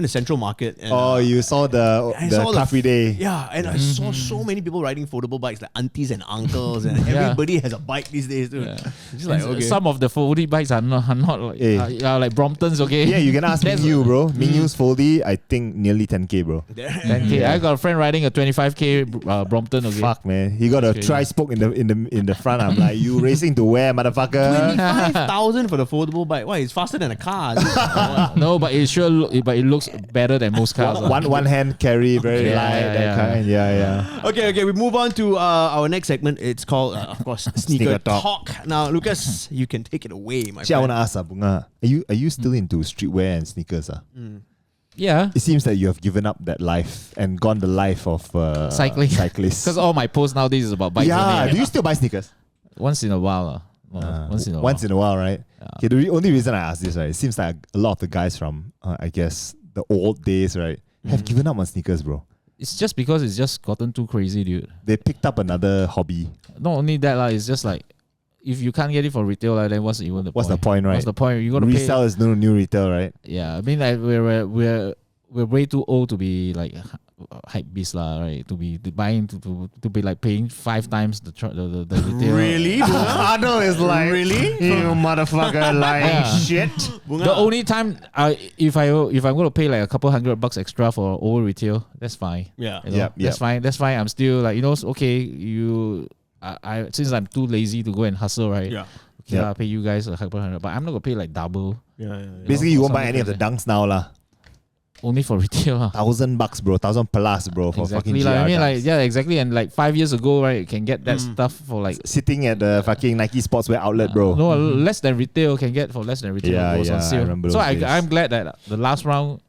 to Central Market. And, Oh, you saw the coffee day. Yeah, and I saw so many people riding foldable bikes, like aunties and uncles, and everybody has a bike these days, dude. Yeah. It's just like, okay. Some of the foldy bikes are not like, are like Bromptons, okay? Yeah, you can ask That's- Mingyu, bro. Mingyu's foldy, I think nearly 10K, bro. 10K. I got a friend riding a 25K Brompton, okay? Fuck, man. He got a Okay. tri-spoke in the front. I'm like, you racing to where, motherfucker? 25,000 for the foldable bike. Why? It's faster than a car. No, but it looks better than most cars. One hand carry, very Yeah, light, yeah, that yeah. kind. Yeah. Okay. We move on to our next segment. It's called, of course, Sneaker Sneaker Talk. Talk. Now, Lucas, you can take it away, my Actually, I want friend. to ask, Bunga, are you still into streetwear and sneakers? Yeah. It seems that you have given up that life and gone the life of Cycling. cyclists. Because all my posts nowadays is about bikes. yeah, only. do you still buy sneakers? Once in a while. Once in a while. Right? Okay, the only reason I ask this, right, it seems like a lot of the guys from, I guess, the old days, right, have given up on sneakers, bro. It's just because it's just gotten too crazy, dude. They picked up another hobby. Not only that, it's just like if you can't get it for retail, then what's even the What's point? the point, right? What's the point? You got to Resell is no new retail, right? Yeah, I mean, like we're way too old to be like hype beast lah, right? To be buying to be like paying 5 times the retail. Really? Arnold is like, really? You motherfucker, like Yeah. shit. The only time if I'm going to pay like a couple $100 extra for old retail, that's fine. Yeah. You know, that's fine. That's fine. I'm still like, okay, I since I'm too lazy to go and hustle, right? Yeah. Okay, I'll pay you guys a couple $100, but I'm not gonna pay like double. Yeah. Basically, you won't buy something any of the like dunks now, lah. Only for retail. $1,000, bro. $1,000 plus, bro, for fucking Exactly. GR I mean, like, dunks. yeah, exactly. And like 5 years ago, right, you can get that stuff for like Sitting at the fucking Nike Sportswear outlet, bro. no, less than retail can get for less than retail. Yeah, It was on yeah, sale. I remember So those days. I'm glad that the last round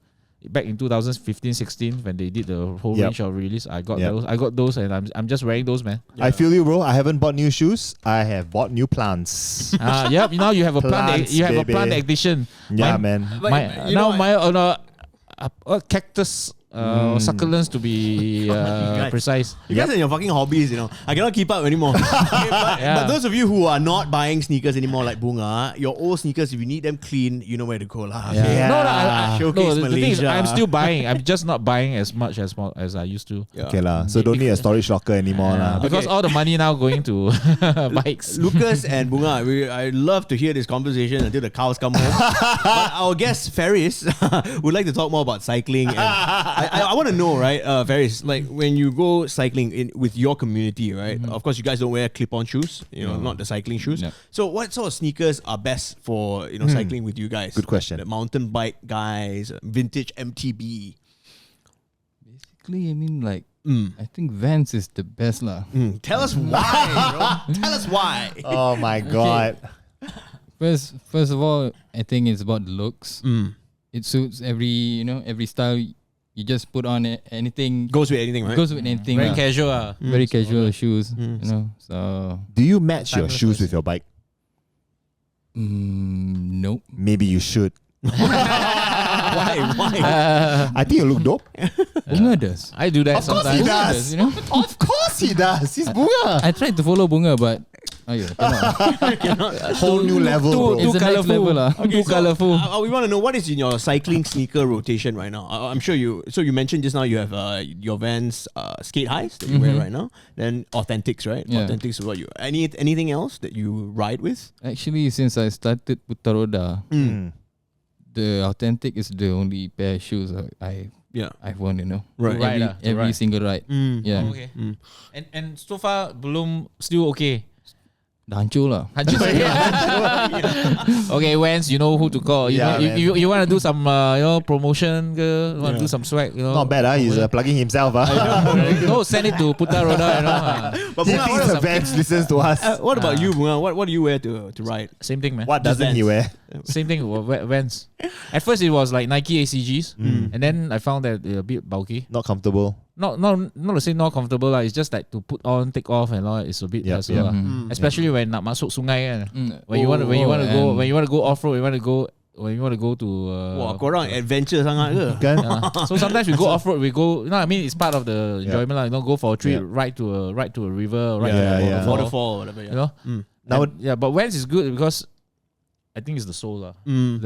back in 2015-16 when they did the whole Yep. range of release, I got Yep. those. I got those, and I'm just wearing those, man. I feel you, bro. I haven't bought new shoes. I have bought new plants. Yep. Now you have a plant. Plants, You have baby. a plant edition. Yeah, Mine- man. But My you now know, my cactus succulents to be Guys. precise. You guys and your fucking hobbies, I cannot keep up anymore. Okay, but those of you who are not buying sneakers anymore, like Bunga, your old sneakers, if you need them clean, you know where to go lah. Yeah. Okay? Yeah. Showcase the thing is, Malaysia. I'm still buying. I'm just not buying as much as I used to. Okay, lah. So don't need a storage locker anymore, lah. Because Okay. all the money now going to bikes. Lucas and Bunga, I love to hear this conversation until the cows come home. But our guest Ferris would like to talk more about cycling. And I want to know, right, Ferris, like when you go cycling with your community, right? Of course, you guys don't wear clip-on shoes, not the cycling shoes. No. So, what sort of sneakers are best for cycling with you guys? Good question. The mountain bike guys, vintage MTB. Basically, I mean, like, I think Vans is the best lah. Tell us why, bro. Tell us why. Oh my god. First of all, I think it's about the looks. It suits every style. You just put on anything. Goes with anything, right? Goes with anything. Very lah. casual. Very casual shoes. So Do you match your Timeless shoes choice. with your bike? nope. Maybe you should. Why? I think you look dope. Bunga does. I do that Of course sometimes. he Bunga does. you know. Of course he does. He's Bunga. I tried to follow Bunga, but cannot. Whole new level, Too bro. It's the next colourful. level lah. Too colourful. We want to know what is in your cycling sneaker rotation right now. I'm sure you. So you mentioned just now you have your Vans skate highs that you wear right now. Then Authentics, right? Yeah. Authentics is what you. Anything else that you ride with? Actually, since I started Putharoda, the Authentic is the only pair of shoes I've worn. Right. Right, Every right. single ride. Yeah. Okay. And so far, belum still okay. Dah hancur lah. Okay, Vans, you know who to call. You Yeah, know, man. you want to do some promotion, you want to do some swag, Not bad, He's plugging himself, No, send it to Putharoda, But He Bunga, thinks the Vans listens to us. what about you, Bunga? What do you wear to ride? Same thing, man. What doesn't he wear? Same thing with Vans. At first, it was like Nike ACGs, and then I found that they're a bit bulky. Not comfortable. Not to say not comfortable lah. It's just like to put on, take off, and all. It's a bit hassle lah. Especially when nak masuk sungai kan. When you want to go off road, when you want to go to. Wah, korang adventure sangat ke? Kan? So sometimes we go off road. We go. I mean, it's part of the enjoyment lah. Go for a trip, Yeah. ride to a river, ride Yeah, to yeah. a Waterfall, whatever. You know. Now, But Vans is good because I think it's the sole lah. Mm.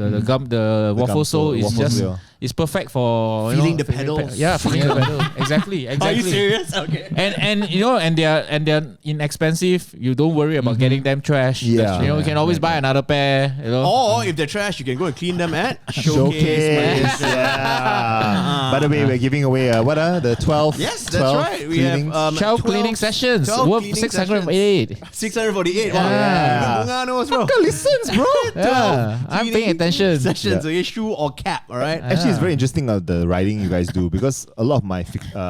The waffle gum sole is waffle just sole. it's perfect for Feeling the pedals. Yeah, feeling the pedal. Exactly. Are you Exactly. serious? Okay. And and they're inexpensive. You don't worry about getting them trash. Yeah. You can always buy another pair. Or if they're trash, you can go and clean them at Showcase. Yeah. By the way, we're giving away the 12. Yes, that's 12 right. We have cleanings. 12 12 cleaning sessions 12 worth cleaning 608. 648. Wow. Yeah. Bunga knows, bro. listens, bro. Yeah, I'm paying attention. Sessions, Yeah. okay, shoe or cap, all right? Actually, it's very interesting the riding you guys do because a lot of my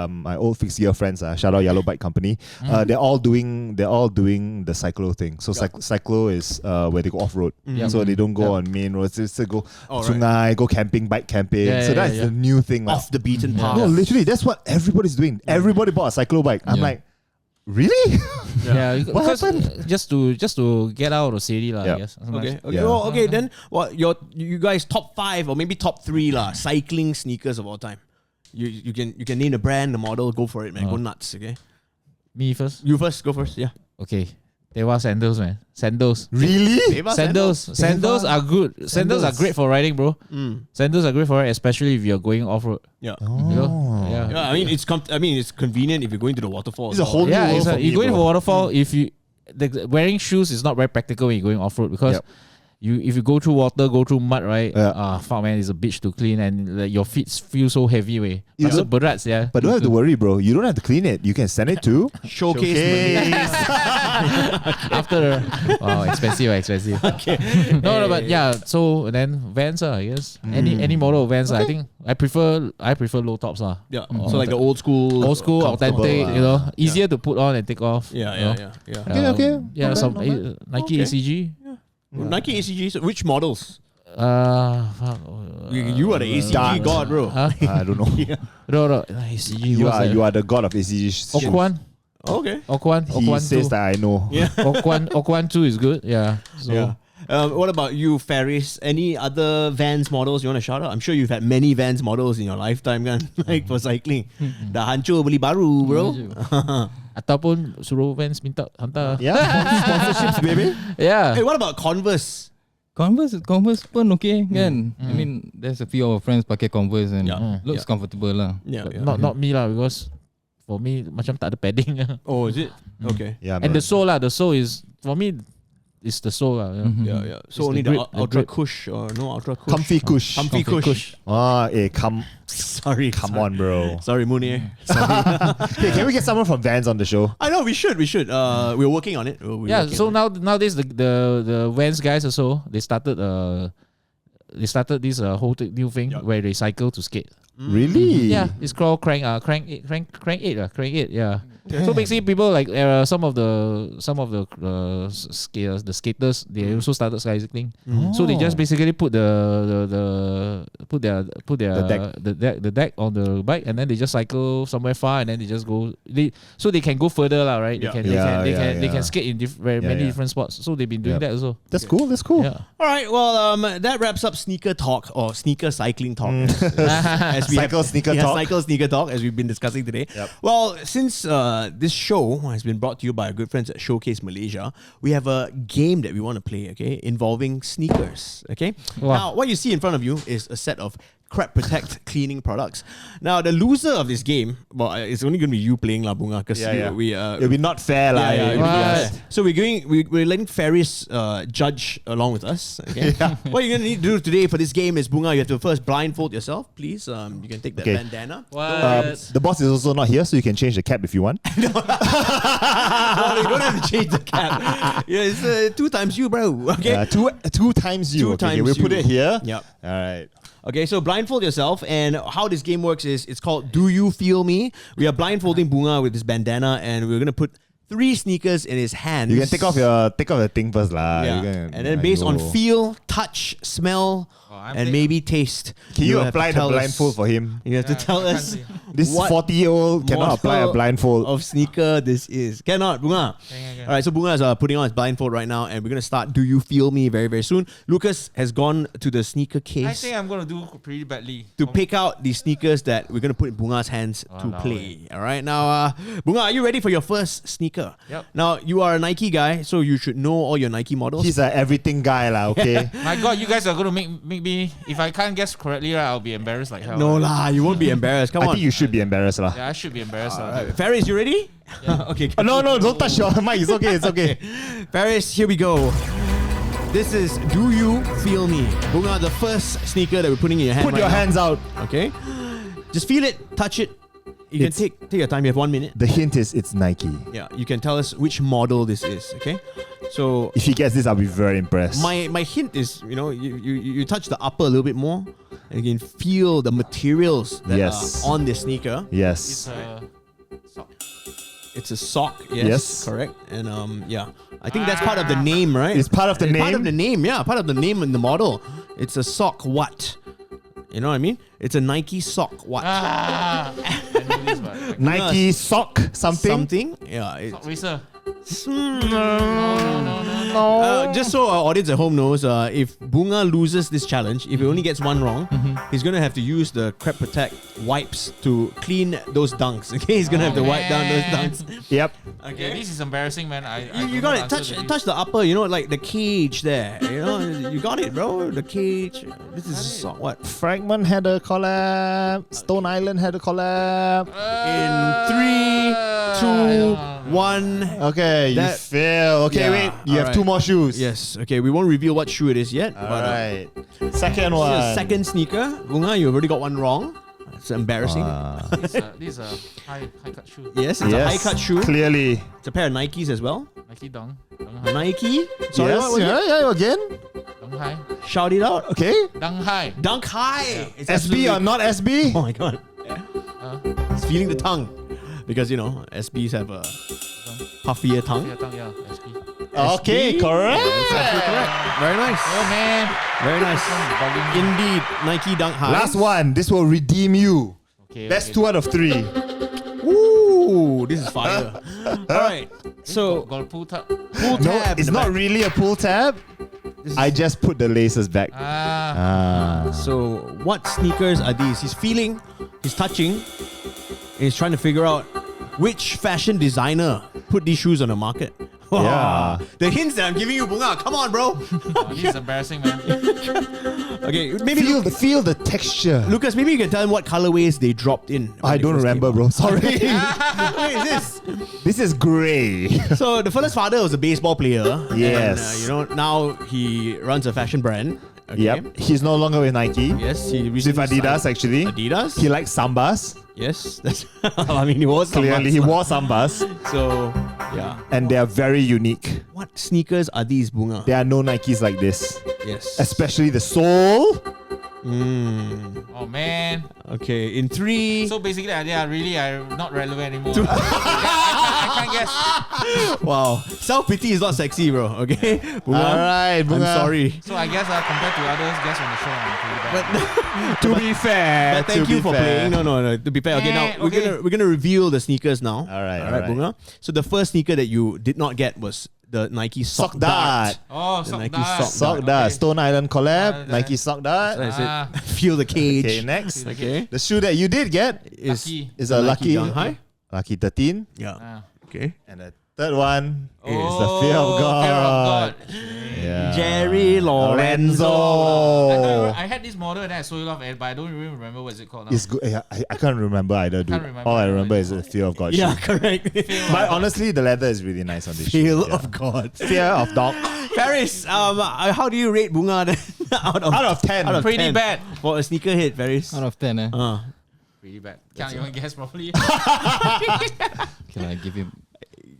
my old fixed gear friends, shout out Yellow Bike Company, they're all doing the cyclo thing. So cyclo is where they go off road, so they don't go on main roads. They still go sungai, go camping, bike camping. Yeah, so yeah, that's yeah. the new thing. Off the beaten path. No, literally, that's what everybody's doing. Everybody bought a cyclo bike. I'm Yeah. like, really? Yeah, What because happened? just to get out of city lah. Yeah. I guess. Okay. Okay. Yeah. Well, okay. Then, what you guys top 5 or maybe top 3 lah cycling sneakers of all time? You can name the brand, the model. Go for it, man. Go nuts. Okay. Me first. You first. Go first. Yeah. Okay. Tewa sandals, man. Sandals. Really? Sandals are good. Sandals are great for riding, bro. Sandals are great for riding, especially if you're going off road. Yeah. You know? Yeah, I mean it's convenient if you're going to the waterfall. It's a whole new world for me, you're going bro. for waterfall. If you wearing shoes is not very practical when you're going off road because if you go through water, go through mud, right? Fuck man, it's a bitch to clean and like, your feet feel so heavy, way. But yeah. But don't have to worry, bro. You don't have to clean it. You can send it to Showcase. After expensive. Okay. No, but yeah. So then Vans, I guess any model of Vans. I think I prefer low tops, Yeah. So like the old school, authentic, easier to put on and take off. Yeah. Okay. Yeah, some Nike ACG. Nike ACG. So which models? Fuck. You are the ACG god, bro. Huh? I don't know. No, ACG. You are the god of ACG. Okwan. Okay. He says too. that I know. Yeah. Okwan 2 is good. Yeah. So what about you, Faris? Any other Vans models you want to shout out? I'm sure you've had many Vans models in your lifetime, kan? Like for cycling. Dah hancur beli baru, bro. ataupun suruh Vans minta hantar. Yeah. Sponsorships, baby. Yeah. Hey, what about Converse? Converse pun okay kan. I mean, there's a few of our friends pakai Converse and looks comfortable lah. Not me lah, because for me macam tak ada padding. Oh, is it? Okay. Yeah. And the sole is for me. It's the sole lah. Yeah. So only the the grip, Ultra Cush or no Ultra Cush? Comfy Kush. Comfy Kush. Sorry. Come on, bro. Sorry, Munir. Okay, can we get someone from Vans on the show? I know we should. We're working on it. So nowadays the Vans guys also they started this whole new thing where they cycle to skate. Really? Yeah, it's called Crank 8. Yeah. So basically, people like some of the skaters they also started cycling. So they just basically put the deck on the bike and then they just cycle somewhere far and then they just go. So they can go further lah, right? They can skate in many different spots. So they've been doing that also. That's cool. Yeah. All right. Well, that wraps up sneaker talk or sneaker cycling talk. As we Cycle sneaker talk as we've been discussing today. Yep. Well, since this show has been brought to you by our good friends at Showcase Malaysia, we have a game that we want to play, okay, involving sneakers, okay? Wow. Now, what you see in front of you is a set of Crep Protect cleaning products. Now, the loser of this game, well, it's only going to be you playing La Bunga, because it'll be not fair lah. So we're letting Faris judge along with us. Okay. What you're gonna need to do today for this game is, Bunga, you have to first blindfold yourself, please. You can take that bandana. The boss is also not here, so you can change the cap if you want. No, you don't have to change the cap. Yeah, it's 2 times you, bro. Okay. Two times you. Times we'll put you. it here. Yep. All right. Okay, so blindfold yourself, and how this game works is it's called Do You Feel Me? We are blindfolding Bunga with this bandana, and we're gonna put 3 sneakers in his hands. You can take off the thing first lah. Yeah. And then based on feel, touch, smell, and maybe taste. Can you apply the blindfold for him? You have to tell us This what 40-year-old cannot apply a blindfold. of sneaker this is. Cannot, Bunga. All right, so Bunga is putting on his blindfold right now, and we're going to start Do You Feel Me very, very soon. Lucas has gone to the sneaker case. I think I'm gonna do pretty badly to pick out the sneakers that we're going to put in Bunga's hands to play. All right, now, Bunga, are you ready for your first sneaker? Yep. Now, you are a Nike guy, so you should know all your Nike models. He's an everything guy lah. Okay. My God, you guys are gonna make me. If I can't guess correctly, right, I'll be embarrassed like hell. No lah, you won't be embarrassed. Come I on. think you should be embarrassed lah. Yeah, I should be embarrassed. Faris, you ready? Yeah. Okay. No, don't touch your mic. It's okay. It's okay. Faris, here we go. This is Do You Feel Me? Bunga, the first sneaker that we're putting in your hand. Put your hands out. Okay. Just feel it, touch it. You can take your time. You have 1 minute. The hint is it's Nike. Yeah, you can tell us which model this is. Okay. So if he gets this, I'll be very impressed. My hint is, you touch the upper a little bit more, and you can feel the materials that are on this sneaker. Yes. It's a sock. It's a sock. Yes. Correct. And I think that's part of the name, right? It's part of the name. Part of the name. Yeah, part of the name in the model. It's a sock. What? You know what I mean? It's a Nike sock. What? I know this one. Nike sock something. Yeah. Sock racer. Just so our audience at home knows, if Bunga loses this challenge, if he only gets one wrong, he's going to have to use the Crep Protect wipes to clean those dunks. Okay, he's going to have to wipe down those dunks. Yep. Okay, this is embarrassing, man. You got it. Touch the upper, like the cage there. You got it, bro. The cage. This is what? Fragment had a collab. Stone Island had a collab. In 3, 2, 1. Okay, you fail. Okay, wait. You have 2 more shoes. Yes. Okay, we won't reveal what shoe it is yet. Alright. Second one. Second sneaker. Bunga, you already got one wrong. It's embarrassing. These are high cut shoe. Yes, it's a high cut shoe. Clearly. It's a pair of Nikes as well. Nike Dong. Nike? Sorry, Yes. what was it? Yeah, again. Dong High. Shout it out. Okay. Dong High. Dunk high. It's SB or not SB? Oh my god. It's feeling the tongue. Because, SBs have a puffier tongue. Yeah, SP. Okay, correct. Absolutely correct. Very nice. Oh man. Very nice. Indeed. Nike Dunk High. Last one. This will redeem you. Okay. Best 2 out of 3. Ooh, this is fire. Alright. So, Got pull tab. pull No, tab. it's in the not back. really a pull tab. I just put the laces back. So, what sneakers are these? He's feeling, he's touching, and he's trying to figure out which fashion designer put these shoes on the market. Yeah. The hints that I'm giving you, Bunga. Come on, bro. This is embarrassing, man. Okay, maybe Feel the texture. Lucas, maybe you can tell him what colorways they dropped in. when I they don't first remember, came bro. Sorry. out. What is this? This is grey. So the fella's father was a baseball player. Yes. And, now he runs a fashion brand. Okay. Yep. He's no longer with Nike. Yes, he With recently Adidas, signed actually. Adidas. He likes Sambas. Yes, that's. I mean, he was Clearly, he wore Sambas. So, yeah. And they are very unique. What sneakers are these, Bunga? There are no Nikes like this. Yes. Especially the sole. Oh man. Okay, in 3. So basically, they are really not relevant anymore. I can't guess. Wow. Self-pity is not sexy, bro. Okay? Bunga, Alright, I'm sorry. So I guess compared to others guests on the show, I'm pretty bad. To be fair. But thank you for playing. No. To be fair, okay. Now we're gonna reveal the sneakers now. Alright. Bunga. So the first sneaker that you did not get was the Nike Sock Dart. Oh, The sock Nike dart. Sock Dart. Stone Island collab. Okay. Nike Sock Dart. That's it. Feel the cage. Okay, next. Okay. The shoe that you did get Lucky. is a Lucky Dunk High. Lucky 13. Yeah. Okay. And the third one is the Oh, Fear of God. Fear of God. Yeah. Jerry Lorenzo. I had this model and then I sold it off, but I don't really remember what it's called now. It's good. Yeah, I can't remember either, dude. Can't remember. All I remember is the Fear of God Yeah, shoe. correct. But honestly, the leather is really nice on this Feel shoe. of God. Fear of Dog. Paris, how do you rate Bunga then? out Out of 10. Out of Pretty 10. bad. For a sneakerhead, Paris. Out of 10, eh? Pretty bad. Can't even guess properly. Okay, I give him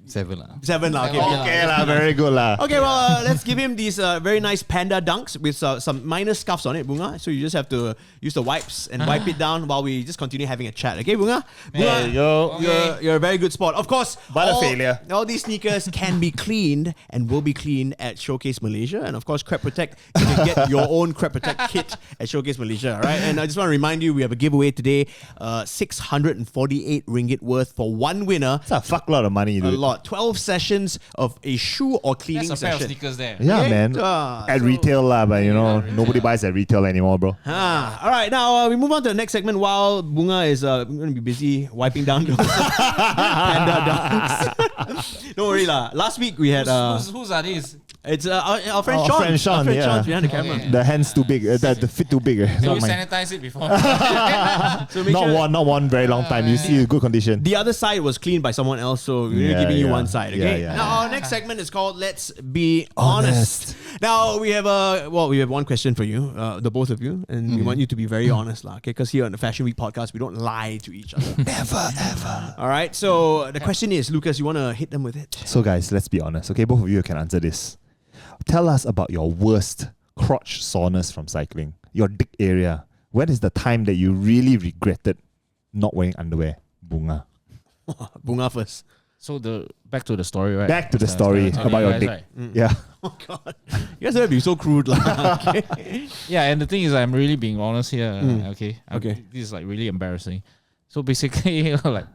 7 lah. 7 lah. Okay. Okay lah, very good lah. Okay, well, let's give him these very nice panda dunks with some minor scuffs on it, Bunga. So you just have to use the wipes and wipe it down while we just continue having a chat. Okay, Bunga? There you go. You're a very good sport. Of course, But a failure. All these sneakers can be cleaned and will be cleaned at Showcase Malaysia. And of course, Crep Protect, you can get your own Crep Protect kit at Showcase Malaysia. All right. And I just want to remind you, we have a giveaway today, 648 ringgit worth for one winner. That's a fuckload of money, A dude. lot. 12 sessions of a shoe or cleaning That's a pair of session. sneakers there. Yeah, Okay. man. At retail lah, but nobody buys at retail anymore, bro. All right, now we move on to the next segment while Bunga is going to be busy wiping down those panda dunks. Don't worry lah. Last week we had Whose are these? it's our friend Our Sean. friend Sean, Our friend yeah. Sean's behind the camera. Okay. The hand's too big. The fit too big. Can Not you mine. sanitize it before? So make sure Not one very long time. You see, good condition. the other side was cleaned by someone else, so we're Yeah, giving you yeah. one side. Okay. Yeah, yeah. Now our next segment is called "Let's Be Honest." Now we have we have one question for you, the both of you, and we want you to be very honest, lah. Okay, because here on the Fashion Week podcast, we don't lie to each other. Never, ever. All right. So the question is, Lucas, you want to hit them with it? So guys, let's be honest. Okay, both of you can answer this. Tell us about your worst crotch soreness from cycling. Your dick area. When is the time that you really regretted not wearing underwear? Bunga. Bunga first. So back to the story, right? Back to the story Okay, about your guys, dick. right. Yeah. Oh God, you guys don't have to be so crude, lah. Okay. Yeah, and the thing is, I'm really being honest here. Okay. Okay. This is like really embarrassing. So basically, like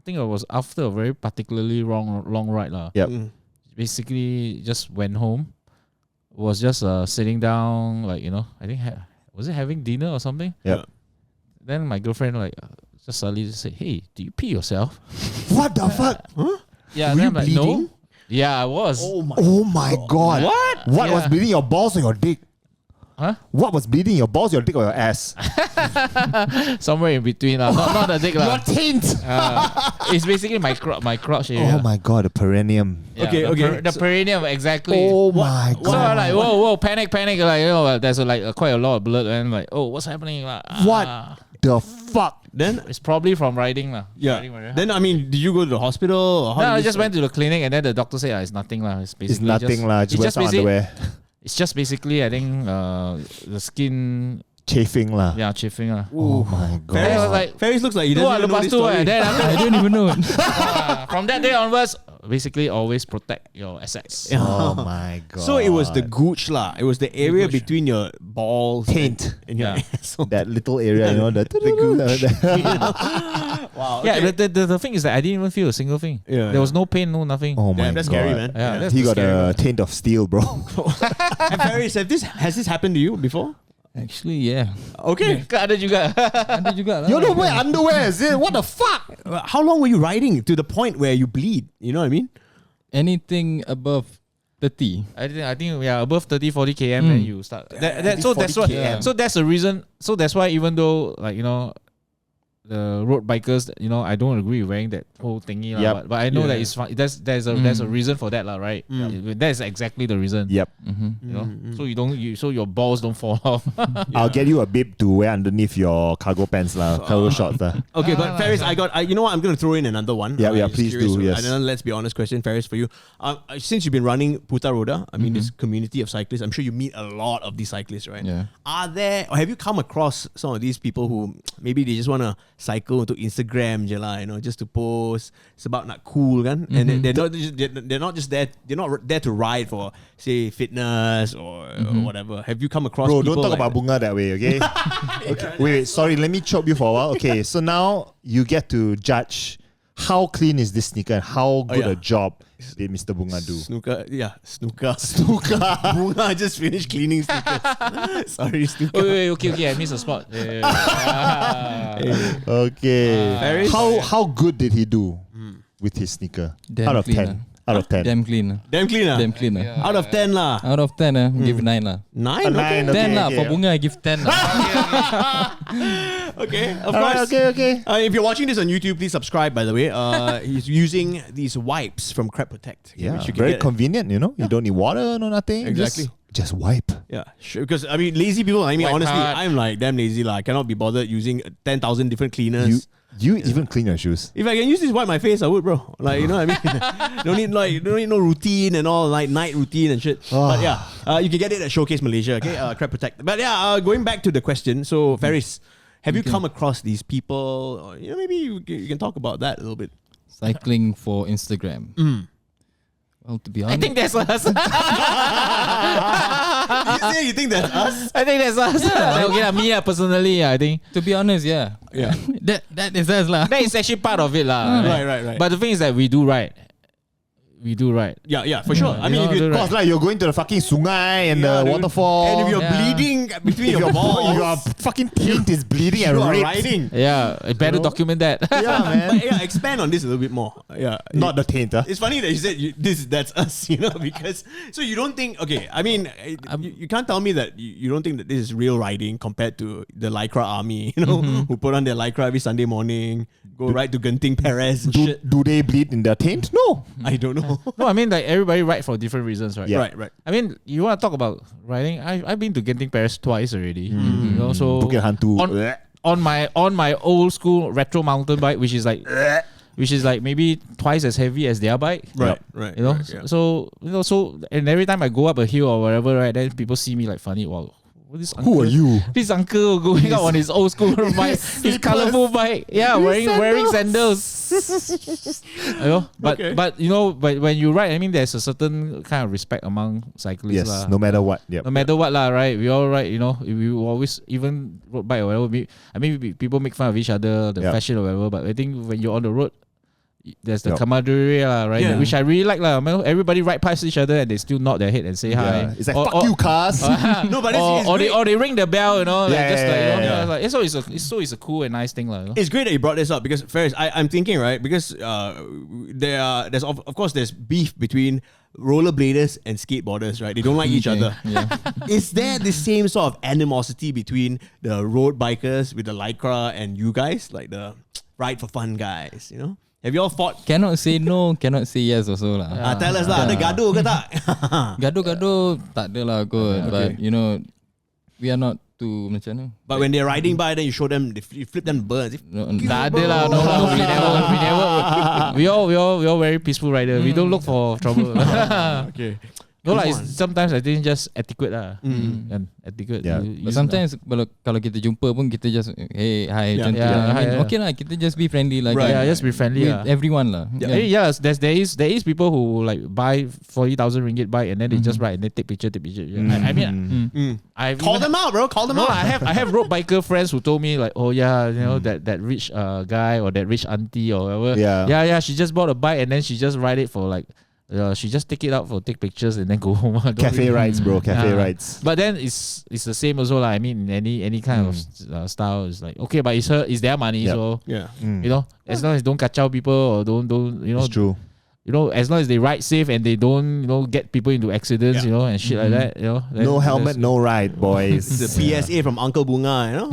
think it was after a very particularly long ride lah. Yep. Basically, just went home. Was just sitting down, like, you know, I think was it having dinner or something? Yep. Then my girlfriend like just suddenly say, "Hey, do you pee yourself?" What the fuck? Huh? Yeah, Were then you I'm like, bleeding? no. Yeah, I was. Oh my god. What? What was Yeah. bleeding, your balls or your dick? Huh? What was bleeding, your balls, your dick, or your ass? Somewhere in between, not the dick Your lah. taint. It's basically my crotch area. Oh my god, the perineum. Yeah, Okay, okay. The perineum, exactly. Oh my god. So I'm like, whoa, panic, like, you know, there's quite a lot of blood, and like, oh, what's happening? Like, What the fuck? Then It's probably from riding lah. yeah. Riding very hard. Then I mean, did you go to the hospital? Or how No, did I you just start? went to the clinic, and then the doctor said, it's nothing lah. It's It's basically nothing lah. Just wear some underwear. It's just basically, I think, the skin, Chafing lah. yeah, chafing lah. Oh my god. Then I was like, Ferris looks like he doesn't even know this story. Then I don't even know. from that day onwards, basically always protect your assets. Oh my god. So it was the gooch lah. It was the area gooch. between your balls Taint. and your Yeah. asshole. that little area, you know, the Wow. Yeah, okay. the thing is that I didn't even feel a single thing. Yeah, There was no pain, no nothing. Oh my Damn, that's god. scary, man. Yeah, that's He the got scary a one. taint of steel, bro. And Ferris, has this happened to you before? Actually, yeah. Okay. Ada juga. Ada juga lah. You don't wear underwear, is it? What the fuck? How long were you riding to the point where you bleed? You know what I mean? Anything above 30. I think yeah, above 30, 40 km, then you start. So that's 40 why. km. So that's the reason. So that's why even though, like, you know, the road bikers, you know, I don't agree with wearing that whole thingy lah. Yep. But I know Yeah. that it's fun. There's a reason for that lah, right? That's exactly the reason. Yep. You know, so your balls don't fall off. I'll get you a bib to wear underneath your cargo pants lah, cargo shorts lah. Okay, but Ferris, you know what? I'm going to throw in another one. Yeah, yeah, Just please curious. do, yes. Another let's be honest question, Ferris, for you. Since you've been running Putharoda, I mean, this community of cyclists, I'm sure you meet a lot of these cyclists, right? Yeah. Are there, or have you come across some of these people who maybe they just want to cycle to Instagram je lah, you know, just to post? It's about not cool, kan? And they're not just there. They're not there to ride for, say, fitness or whatever. Have you come across? Bro, people don't talk like about Bunga that way, okay? Okay. Wait, sorry, let me chop you for a while. Okay, so now you get to judge how clean is this sneaker and how good yeah. a job did Mr. Bunga do. Snooker, yeah, snooker. Bunga just finished cleaning sneakers. Sorry, snooker. Wait, okay, I missed a spot. Yeah. Okay. Ferris? How good did he do with his sneaker? Damn Out of clean 10. Out of 10. Damn clean lah. Damn clean lah. Damn clean lah. Out of 10 lah. Out of 10 give 9 lah. 9? A 9, okay. 10 lah. okay. For Bunga, I give 10 lah. Okay, of Alright, course. okay. If you're watching this on YouTube, please subscribe, by the way. He's using these wipes from Crep Protect. Yeah, which you can very get- convenient, you know? You don't need water, no nothing. Exactly. Just wipe. Yeah, sure. Because, I mean, lazy people, I mean, Wipe honestly, hard. I'm like damn lazy. I cannot be bothered using 10,000 different cleaners. You even clean your shoes. If I can use this wipe my face, I would, bro. Like, you know what I mean? don't need no routine and all, like night routine and shit. But yeah, you can get it at Showcase Malaysia, okay? Crep Protect. But yeah, going back to the question. So, Ferris, have you come across these people? Or, you know, maybe you can talk about that a little bit. Cycling for Instagram. Well, to be I honest, think that's us. You think that's us? I think that's us. Okay, me personally, I think to be honest, yeah. Yeah. that is us lah. that is actually part of it lah. Right. But the thing is that we do right. Yeah, for sure. I mean, if you Of course, like you're going to the fucking sungai and the dude. waterfall. and if you're Yeah. bleeding between if your balls, your fucking taint is bleeding and you are red. riding. Yeah, I better document that. Yeah, man. But yeah, expand on this a little bit more. Yeah, Not the taint, huh? It's funny that you said that's us, you know, because so you don't think, okay, I mean, you can't tell me that you don't think that this is real riding compared to the lycra army, you know, who put on their lycra every Sunday morning, go ride to Genting Perez and shit. Do they bleed in their taint? No. I don't know. No, I mean, like, everybody ride for different reasons, right? Yeah. Right. I mean, you want to talk about riding? I've been to Genting Paris twice already. You know, so Bukit Hantu. on my old school retro mountain bike, which is like maybe twice as heavy as their bike. Right. You know, right, yeah. so and every time I go up a hill or whatever, right, then people see me like funny. Wow, this uncle, Who are you? This uncle going up on his old school bike, his colorful bike. Yeah, wearing sandals. You know, but you know, but when you ride, I mean, there's a certain kind of respect among cyclists. Yes, lah. no matter what. Yep. No matter what lah, right? We all ride, you know. We always, even road bike or whatever. I mean, people make fun of each other, the Yeah. fashion or whatever. But I think when you're on the road, there's the camaraderie, right? Yeah. Which I really like. Everybody ride past each other and they still nod their head and say hi. Yeah. It's like, fuck you, cars. No, but it's great. or they ring the bell, it's a cool and nice thing. It's great that you brought this up because Ferris, I'm thinking, right? Because there's of course there's beef between rollerbladers and skateboarders, right? They don't like each other. Yeah. Is there the same sort of animosity between the road bikers with the lycra and you guys, like the ride for fun guys? You know, have you all fought? Cannot say no, cannot say yes also lah. Tell us lah, ada gaduh ke tak? Gaduh-gaduh tak ada lah kot. But you know, we are not too macam mana. But when they're riding by, then you show them, you flip them birds. Tak ada lah, no lah. We all very peaceful rider. We don't look for trouble. Okay. No lah, sometimes I think just etiquette lah. And etiquette. Yeah. But sometimes kalau kita jumpa pun kita just hey hi macam tu lah. Okay lah, kita just be friendly lah. Right. Yeah, just be friendly with everyone lah. Yeah, there is people who like buy 40,000 ringgit bike and then they just ride and they take picture. Yeah. I mean, Call them out, bro. Call them out. I have road biker friends who told me like, oh yeah, you know that rich guy or that rich auntie or whatever. Yeah. She just bought a bike and then she just ride it for like. She just take it out for take pictures and then go home. Cafe rides, bro. Cafe rides. But then it's the same also lah. I mean, any kind of style is like okay, but it's their money, so you know, as long as don't kacau people or don't you know. It's true. You know, as long as they ride safe and they don't, you know, get people into accidents, you know, and shit like that, you know. No helmet, no ride, boys. It's a PSA from Uncle Bunga, you know.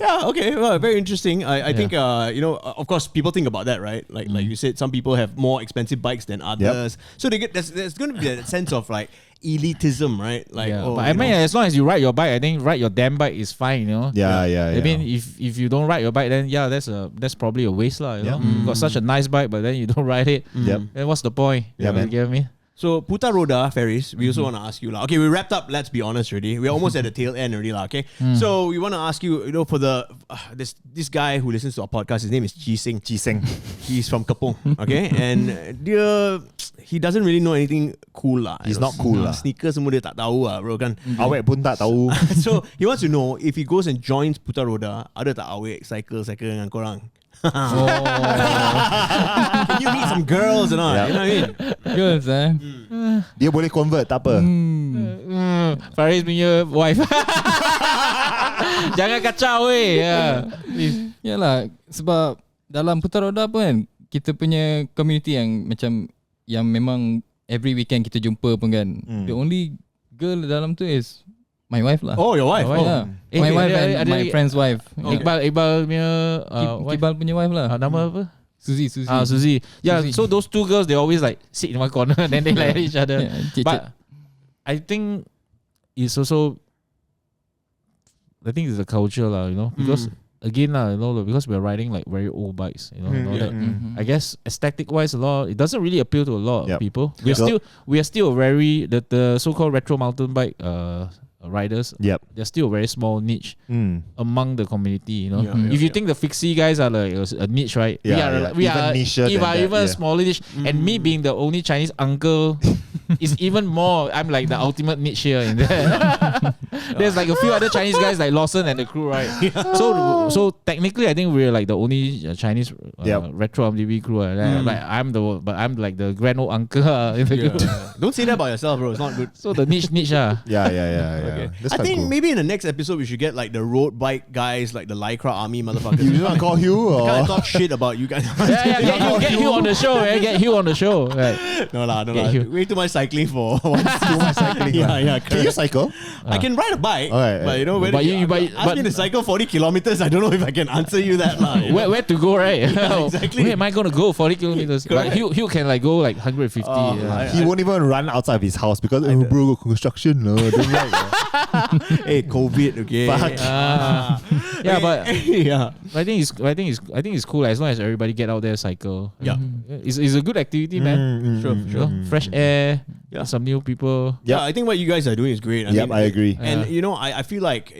Yeah, okay, well, very interesting. I think, you know, of course, people think about that, right? Like you said, some people have more expensive bikes than others, so they get there's going to be that sense of like elitism, right? Like, but I mean, as long as you ride your bike, I think ride your damn bike is fine, you know. Yeah. I mean, if you don't ride your bike, then that's probably a waste, lah. You know, you got such a nice bike, but then you don't ride it. Then what's the point? Man. You get me? So Putharoda, Ferris, we also want to ask you, okay, we wrapped up, let's be honest already. We're almost at the tail end already, okay? So we want to ask you, you know, for the this guy who listens to our podcast, his name is Chi Sing. He's from Kapong, okay? And he doesn't really know anything cool lah. He's not cool lah. Sneakers semua dia tak tahu lah, bro kan. Awek pun tak tahu. So he wants to know if he goes and joins Putharoda, ada tak awek cycle dengan korang? Can you meet some girls or not? You know what I mean? Girls Dia boleh convert, tak apa. Faris punya wife. Jangan kacau weh. Yalah, sebab dalam Putharoda pun kan, kita punya community yang macam yang memang every weekend kita jumpa pun kan. The only girl dalam tu is my wife lah. Oh, your wife? Yeah. My wife and my friend's wife. Iqbal punya Iqbal punya wife lah. Nama apa? Suzy. Suzy. Yeah, Suzy. so those two girls, they always like sit in one corner and then they like each other. But I think it's also, I think it's a culture lah, you know, because again lah, you know, because we're riding like very old bikes, you know, I guess aesthetic wise, it doesn't really appeal to a lot of people. We are still a very the so-called retro mountain bike riders. They're still a very small niche among the community, you know. If you think the fixie guys are like a niche, right? We are even smaller niche. And me being the only Chinese uncle is even more. I'm like the ultimate niche here in there. There's like a few other Chinese guys like Lawson and the crew, right? So technically, I think we're like the only Chinese retro MTB crew. I'm like the grand old uncle in the group. Don't say that about yourself, bro. It's not good. So the niche. Okay. I think maybe in the next episode we should get like the road bike guys, like the Lycra army motherfuckers. You want to call Hugh? Or? Kind of talk shit about you guys. Get Hugh on the show. Get Hugh on the show. Right. No lah. Way too much cycling for once. Too much cycling. Can you cycle? I can ride a bike, but you know, ask me to cycle 40 kilometers. I don't know if I can answer you that lah. Where to go, right? Exactly. Where am I going to go 40 kilometers? Like, Hugh can like go like 150. He won't even run outside of his house because bro, construction. No, don't like. Hey, COVID, okay. Fuck. But I think it's cool as long as everybody get out there cycle. It's a good activity, man. Sure. Fresh air. Some new people. I think what you guys are doing is great. I agree. And you know, I feel like,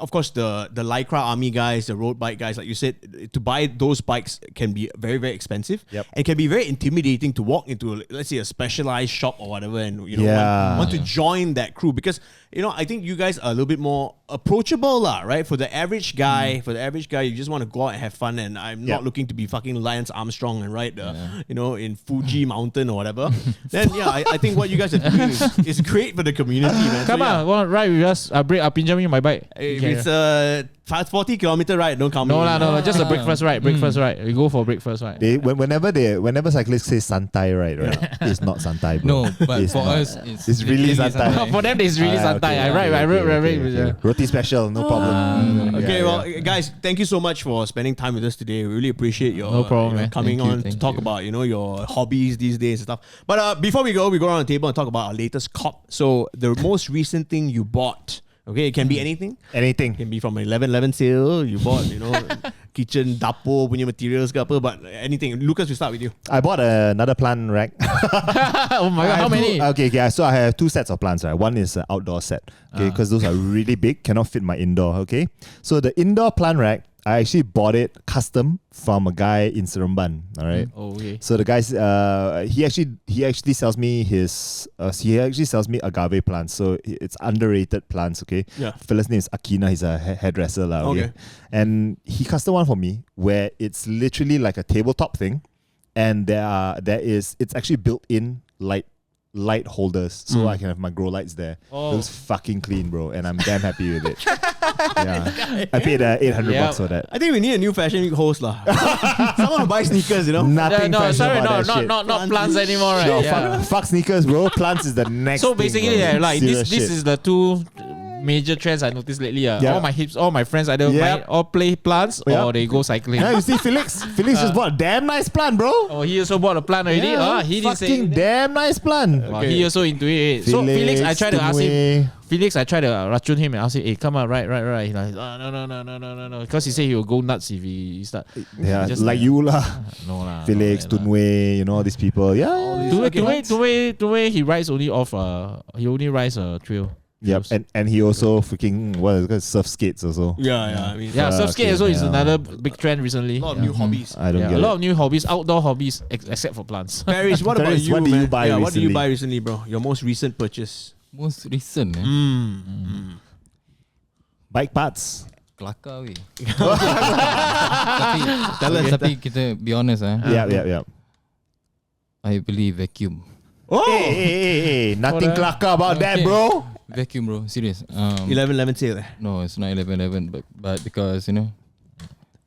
of course, the Lycra army guys, the road bike guys, like you said, to buy those bikes can be very, very expensive. And can be very intimidating to walk into, let's say, a specialized shop or whatever, and you know, want to join that crew because I think you guys are a little bit more approachable, right? For the average guy, you just want to go out and have fun, and I'm not looking to be fucking Lance Armstrong and ride, in Fuji Mountain or whatever. Then I think what you guys are doing is great for the community, man. Come on, want to ride with us? I'll pinjam you my bike. It's a 40-kilometer ride. Don't come. No, just a breakfast ride. We go for breakfast ride. Whenever cyclists say Santai ride, right? It's not Santai, bro. No, but It's for not. us, It's really Santai. For them, it's really Santai. I ride. Roti special, no problem. Okay, well, guys, thank you so much for spending time with us today. We really appreciate your No problem, man. coming Thank you, on to thank talk you. about your hobbies these days and stuff. But before we go around the table and talk about our latest cop. So the most recent thing you bought. Okay, it can be anything. Anything. It can be from an 11/11 sale. You bought, kitchen dapur punya materials ke apa, but anything. Lucas, we start with you. I bought another plant rack. Oh my god, how many? Okay, so I have 2 sets of plants, right? One is an outdoor set, okay, because those are really big, cannot fit my indoor, okay? So the indoor plant rack, I actually bought it custom from a guy in Seremban, all right? Oh, okay. So the guys, he actually sells me agave plants. So it's underrated plants, okay? Yeah. Fella's name is Akina. He's a hairdresser, okay? And he custom one for me where it's literally like a tabletop thing, and it's actually built in light holders, so I can have my grow lights there. It looks fucking clean, bro, and I'm damn happy with it. Yeah, I paid $800 for that. I think we need a new fashion week host lah. Someone who buys sneakers, Nothing fashion about that shit. not plants anymore, right? No, Yeah. fuck sneakers, bro. Plants is the next. So thing, basically, bro. like Serious this shit. is the two major trends I noticed lately. Yeah. All my friends either all play plants Yeah. or they go cycling. Yeah, you see Felix just bought a damn nice plant, bro. Oh, he also bought a plant already. Yeah, He didn't say. fucking damn nice plant. Wow, he also into it. So Felix, I tried to ask him. Tunwe. Felix, I tried to racun him and ask him, hey, come on, right. He's like, no. Because he said he will go nuts if he start. Yeah, just like you lah. No lah. Felix, Tunwe, all these people. Yeah. Tunwe, he rides only off. He only rides a trail. Yep, and he also freaking surf skates also. Yeah. I mean, Surf skate also is yeah. another big trend recently. a lot of new hobbies. I don't Yeah, get a lot it. of new hobbies, outdoor hobbies, except for plants. Paris, what about Paris, you? what did you man? buy What did you recently? buy recently, bro? Your most recent purchase. most recent Bike parts. kelakar weh. Tell us. Tapi kita be honest Yeah. I beli vacuum. Hey, nothing kelakar about that, bro. Vacuum, bro, serious. 11/11 sale. No, it's not 11/11, but because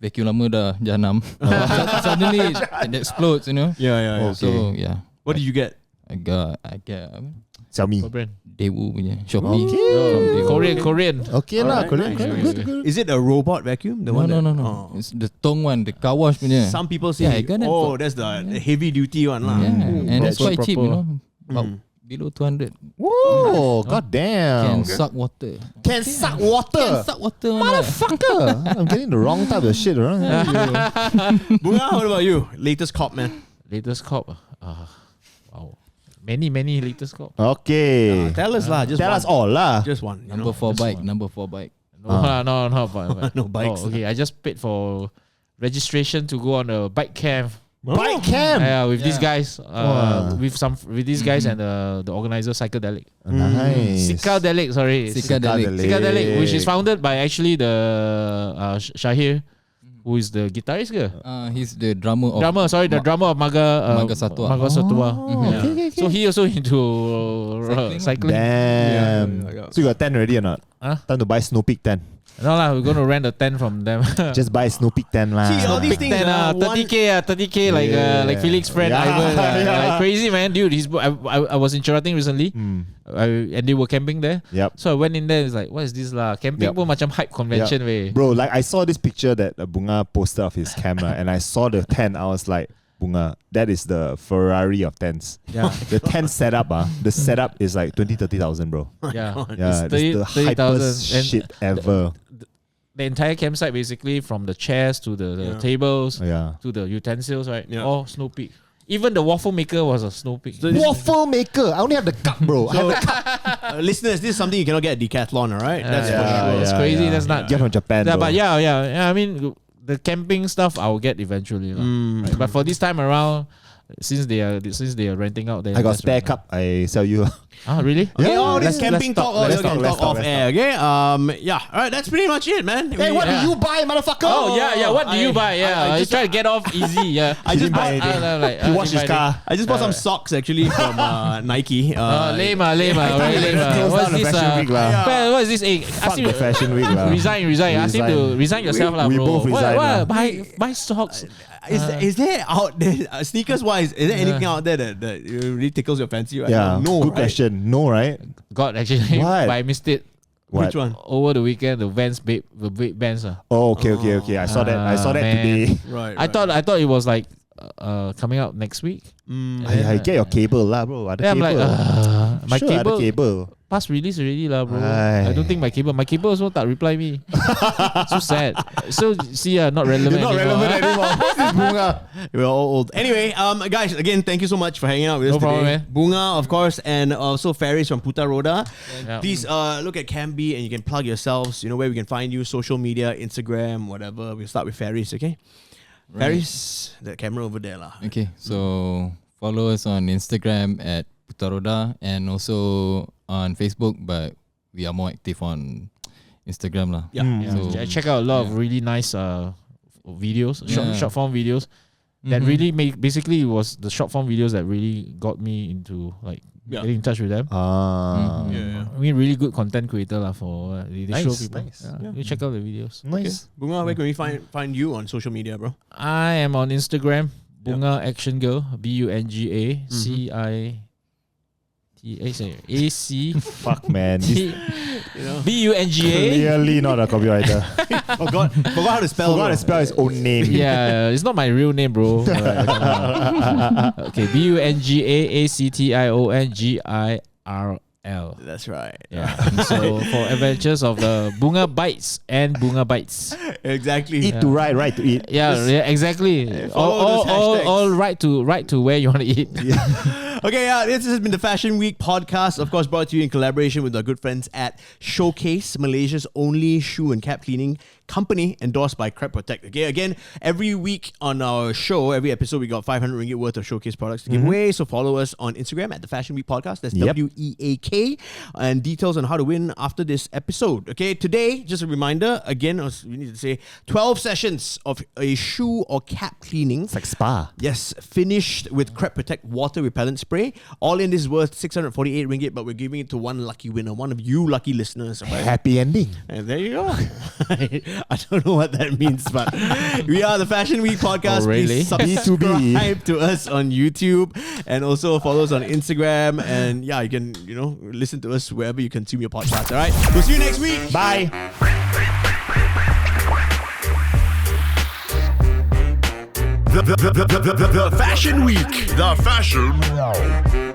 vacuum lama dah jahanam. Suddenly it explodes, Yeah. Okay. So yeah, What did you get? I get Xiaomi. What brand? Daewoo punya Shopee. Korean. Okay lah, Korean. Nice. Is it a robot vacuum? The one No. that- It's the tong one, the car wash punya. Some people say, Yeah, I got that for- that's the heavy duty one lah. Yeah, and that's proper, quite cheap, proper. About below 200. Whoa, god damn. Can suck water. Can suck water. Can suck water, man. Motherfucker. I'm getting the wrong type of shit, right? Bunga, what about you? Latest cop, man. Latest cop. Wow. Many latest cop. Okay. Tell us lah. Just Tell one. us all lah. Just one. Number 4 bike. Number 4 bike. No, No bikes. Oh, okay, I just paid for registration to go on a bike camp. Bike camp. Yeah, with these guys. Wow. With these guys and the organizer Psychedelic. Nice. Psychedelic, sorry. Psychedelic, which is founded by actually the Shahir, who is the guitarist ke? He's the drummer of The drummer of Maga Satwa. Maga Satwa. Yeah. okay. So he also into cycling. Damn. So you got 10 already or not? Huh? Time to buy Snow Peak 10. No lah, we're gonna rent a tent from them. Just buy Snow Peak 10 lah. See, all these Big things 10, are 30k like Yeah. like Felix friend Yeah, Ivan, yeah. like crazy man, dude. I was in Cherating recently, and they were camping there. Yep. So I went in there. It's like, what is this lah? Camping Yep. pun macam hype convention way. Bro, like I saw this picture that Bunga posted of his camera and I saw the tent. I was like, Bunga, that is the Ferrari of tents. Yeah. The tent setup, the setup is like 20,000-30,000, bro. Yeah, Yeah, it's it's the 30,000 hypest and shit ever. the entire campsite basically from the chairs to the tables Yeah. to the utensils, right? Yeah. All Snow Peak. Even the waffle maker was a Snow Peak. Waffle maker. I only have the cup, bro. I have the cup. Listeners, this is something you cannot get at Decathlon, alright? That's Yeah, for sure. it's crazy. That's not. Get from Japan, Yeah, bro. but yeah. I mean, the camping stuff I'll get eventually, lah. Right? But for this time around, since they are renting out there. I got spare cup. I sell you. Really? Okay, Yeah, this camping talk. let's Let's talk off let's air. Okay. Yeah. All right. That's pretty much it, man. Hey, what Yeah. do you buy, motherfucker? Oh yeah. What do you buy? Yeah, I I just- just try to get off easy. Yeah. I just bought. He washed his car. I just bought some socks actually from Nike. Lame, very lame. Close What's down the this? fashion week lah. What is this? Hey, Fuck the fashion week lah. Resign. Ask him to resign yourself, lah, we bro. both resign lah. Buy socks. Is there out there sneakers wise? Is there anything out there that really tickles your fancy? Right Yeah, now? No. good question. No, right? God, actually, What? but I missed it What? Which one? over the weekend. The big Vans. Oh, okay. I saw that. I saw that man. today. Right. I thought it was like coming out next week. I get your cable lah, bro. Ada Yeah, I'm cable. like, my Sure, ada cable cable. past release already lah, bro. Aye. I don't think my cable also tak reply me. So sad. So see, not relevant. You're not anymore. relevant anymore. This is Bunga. We're all old. Anyway, guys, again, thank you so much for hanging out with us No problem, today. man. Bunga, of course, and also Ferris from Putharoda. Yeah. Please look at Camby and you can plug yourselves. You know where we can find you, social media, Instagram, whatever. We'll start with Ferris, okay? Ferris, the camera over there lah. Okay, so follow us on Instagram at Putharoda and also on Facebook, but we are more active on Instagram lah. Yeah. Yeah, So- I check out a lot of really nice videos, short form videos. That really basically it was the short form videos that really got me into like getting in touch with them. Yeah. I mean, really good content creator lah for they Nice, show people. nice. Yeah. You check out the videos. Nice. Bunga, where can we find you on social media, bro? I am on Instagram, Bunga Action Girl, BungaCiTAC. Fuck, man. This BUNGA. clearly not a copywriter. Forgot how to spell. Forgot to spell his own name. Yeah, it's not my real name, bro. Okay, BungaActionGirl. That's right. Yeah. So for adventures of the Bunga Bites and Bunga Bites. Exactly. Eat to ride, right to eat. Yeah, exactly. follow those hashtags. All right to where you want to eat. Okay, this has been the Fashion Week podcast, of course, brought to you in collaboration with our good friends at Showcase, Malaysia's only shoe and cap cleaning company, endorsed by Crep Protect. Okay, again, every week on our show, every episode, we got 500 ringgit worth of Showcase products to give away. So follow us on Instagram at the Fashion Week podcast. That's Yep. WEAK, and details on how to win after this episode. Okay, today, just a reminder, again, we need to say 12 sessions of a shoe or cap cleaning. It's like spa. Yes, finished with Crep Protect water repellent spray. All in, this is worth 648 ringgit, but we're giving it to one lucky winner, one of you lucky listeners. Right? Happy ending. And there you go. I don't know what that means, but we are the Fashion Week podcast. Oh, really? Please subscribe to us on YouTube and also follow us on Instagram. And yeah, you can, listen to us wherever you consume your podcast. All right. We'll see you next week. Bye. The Fashion Week. The Fashion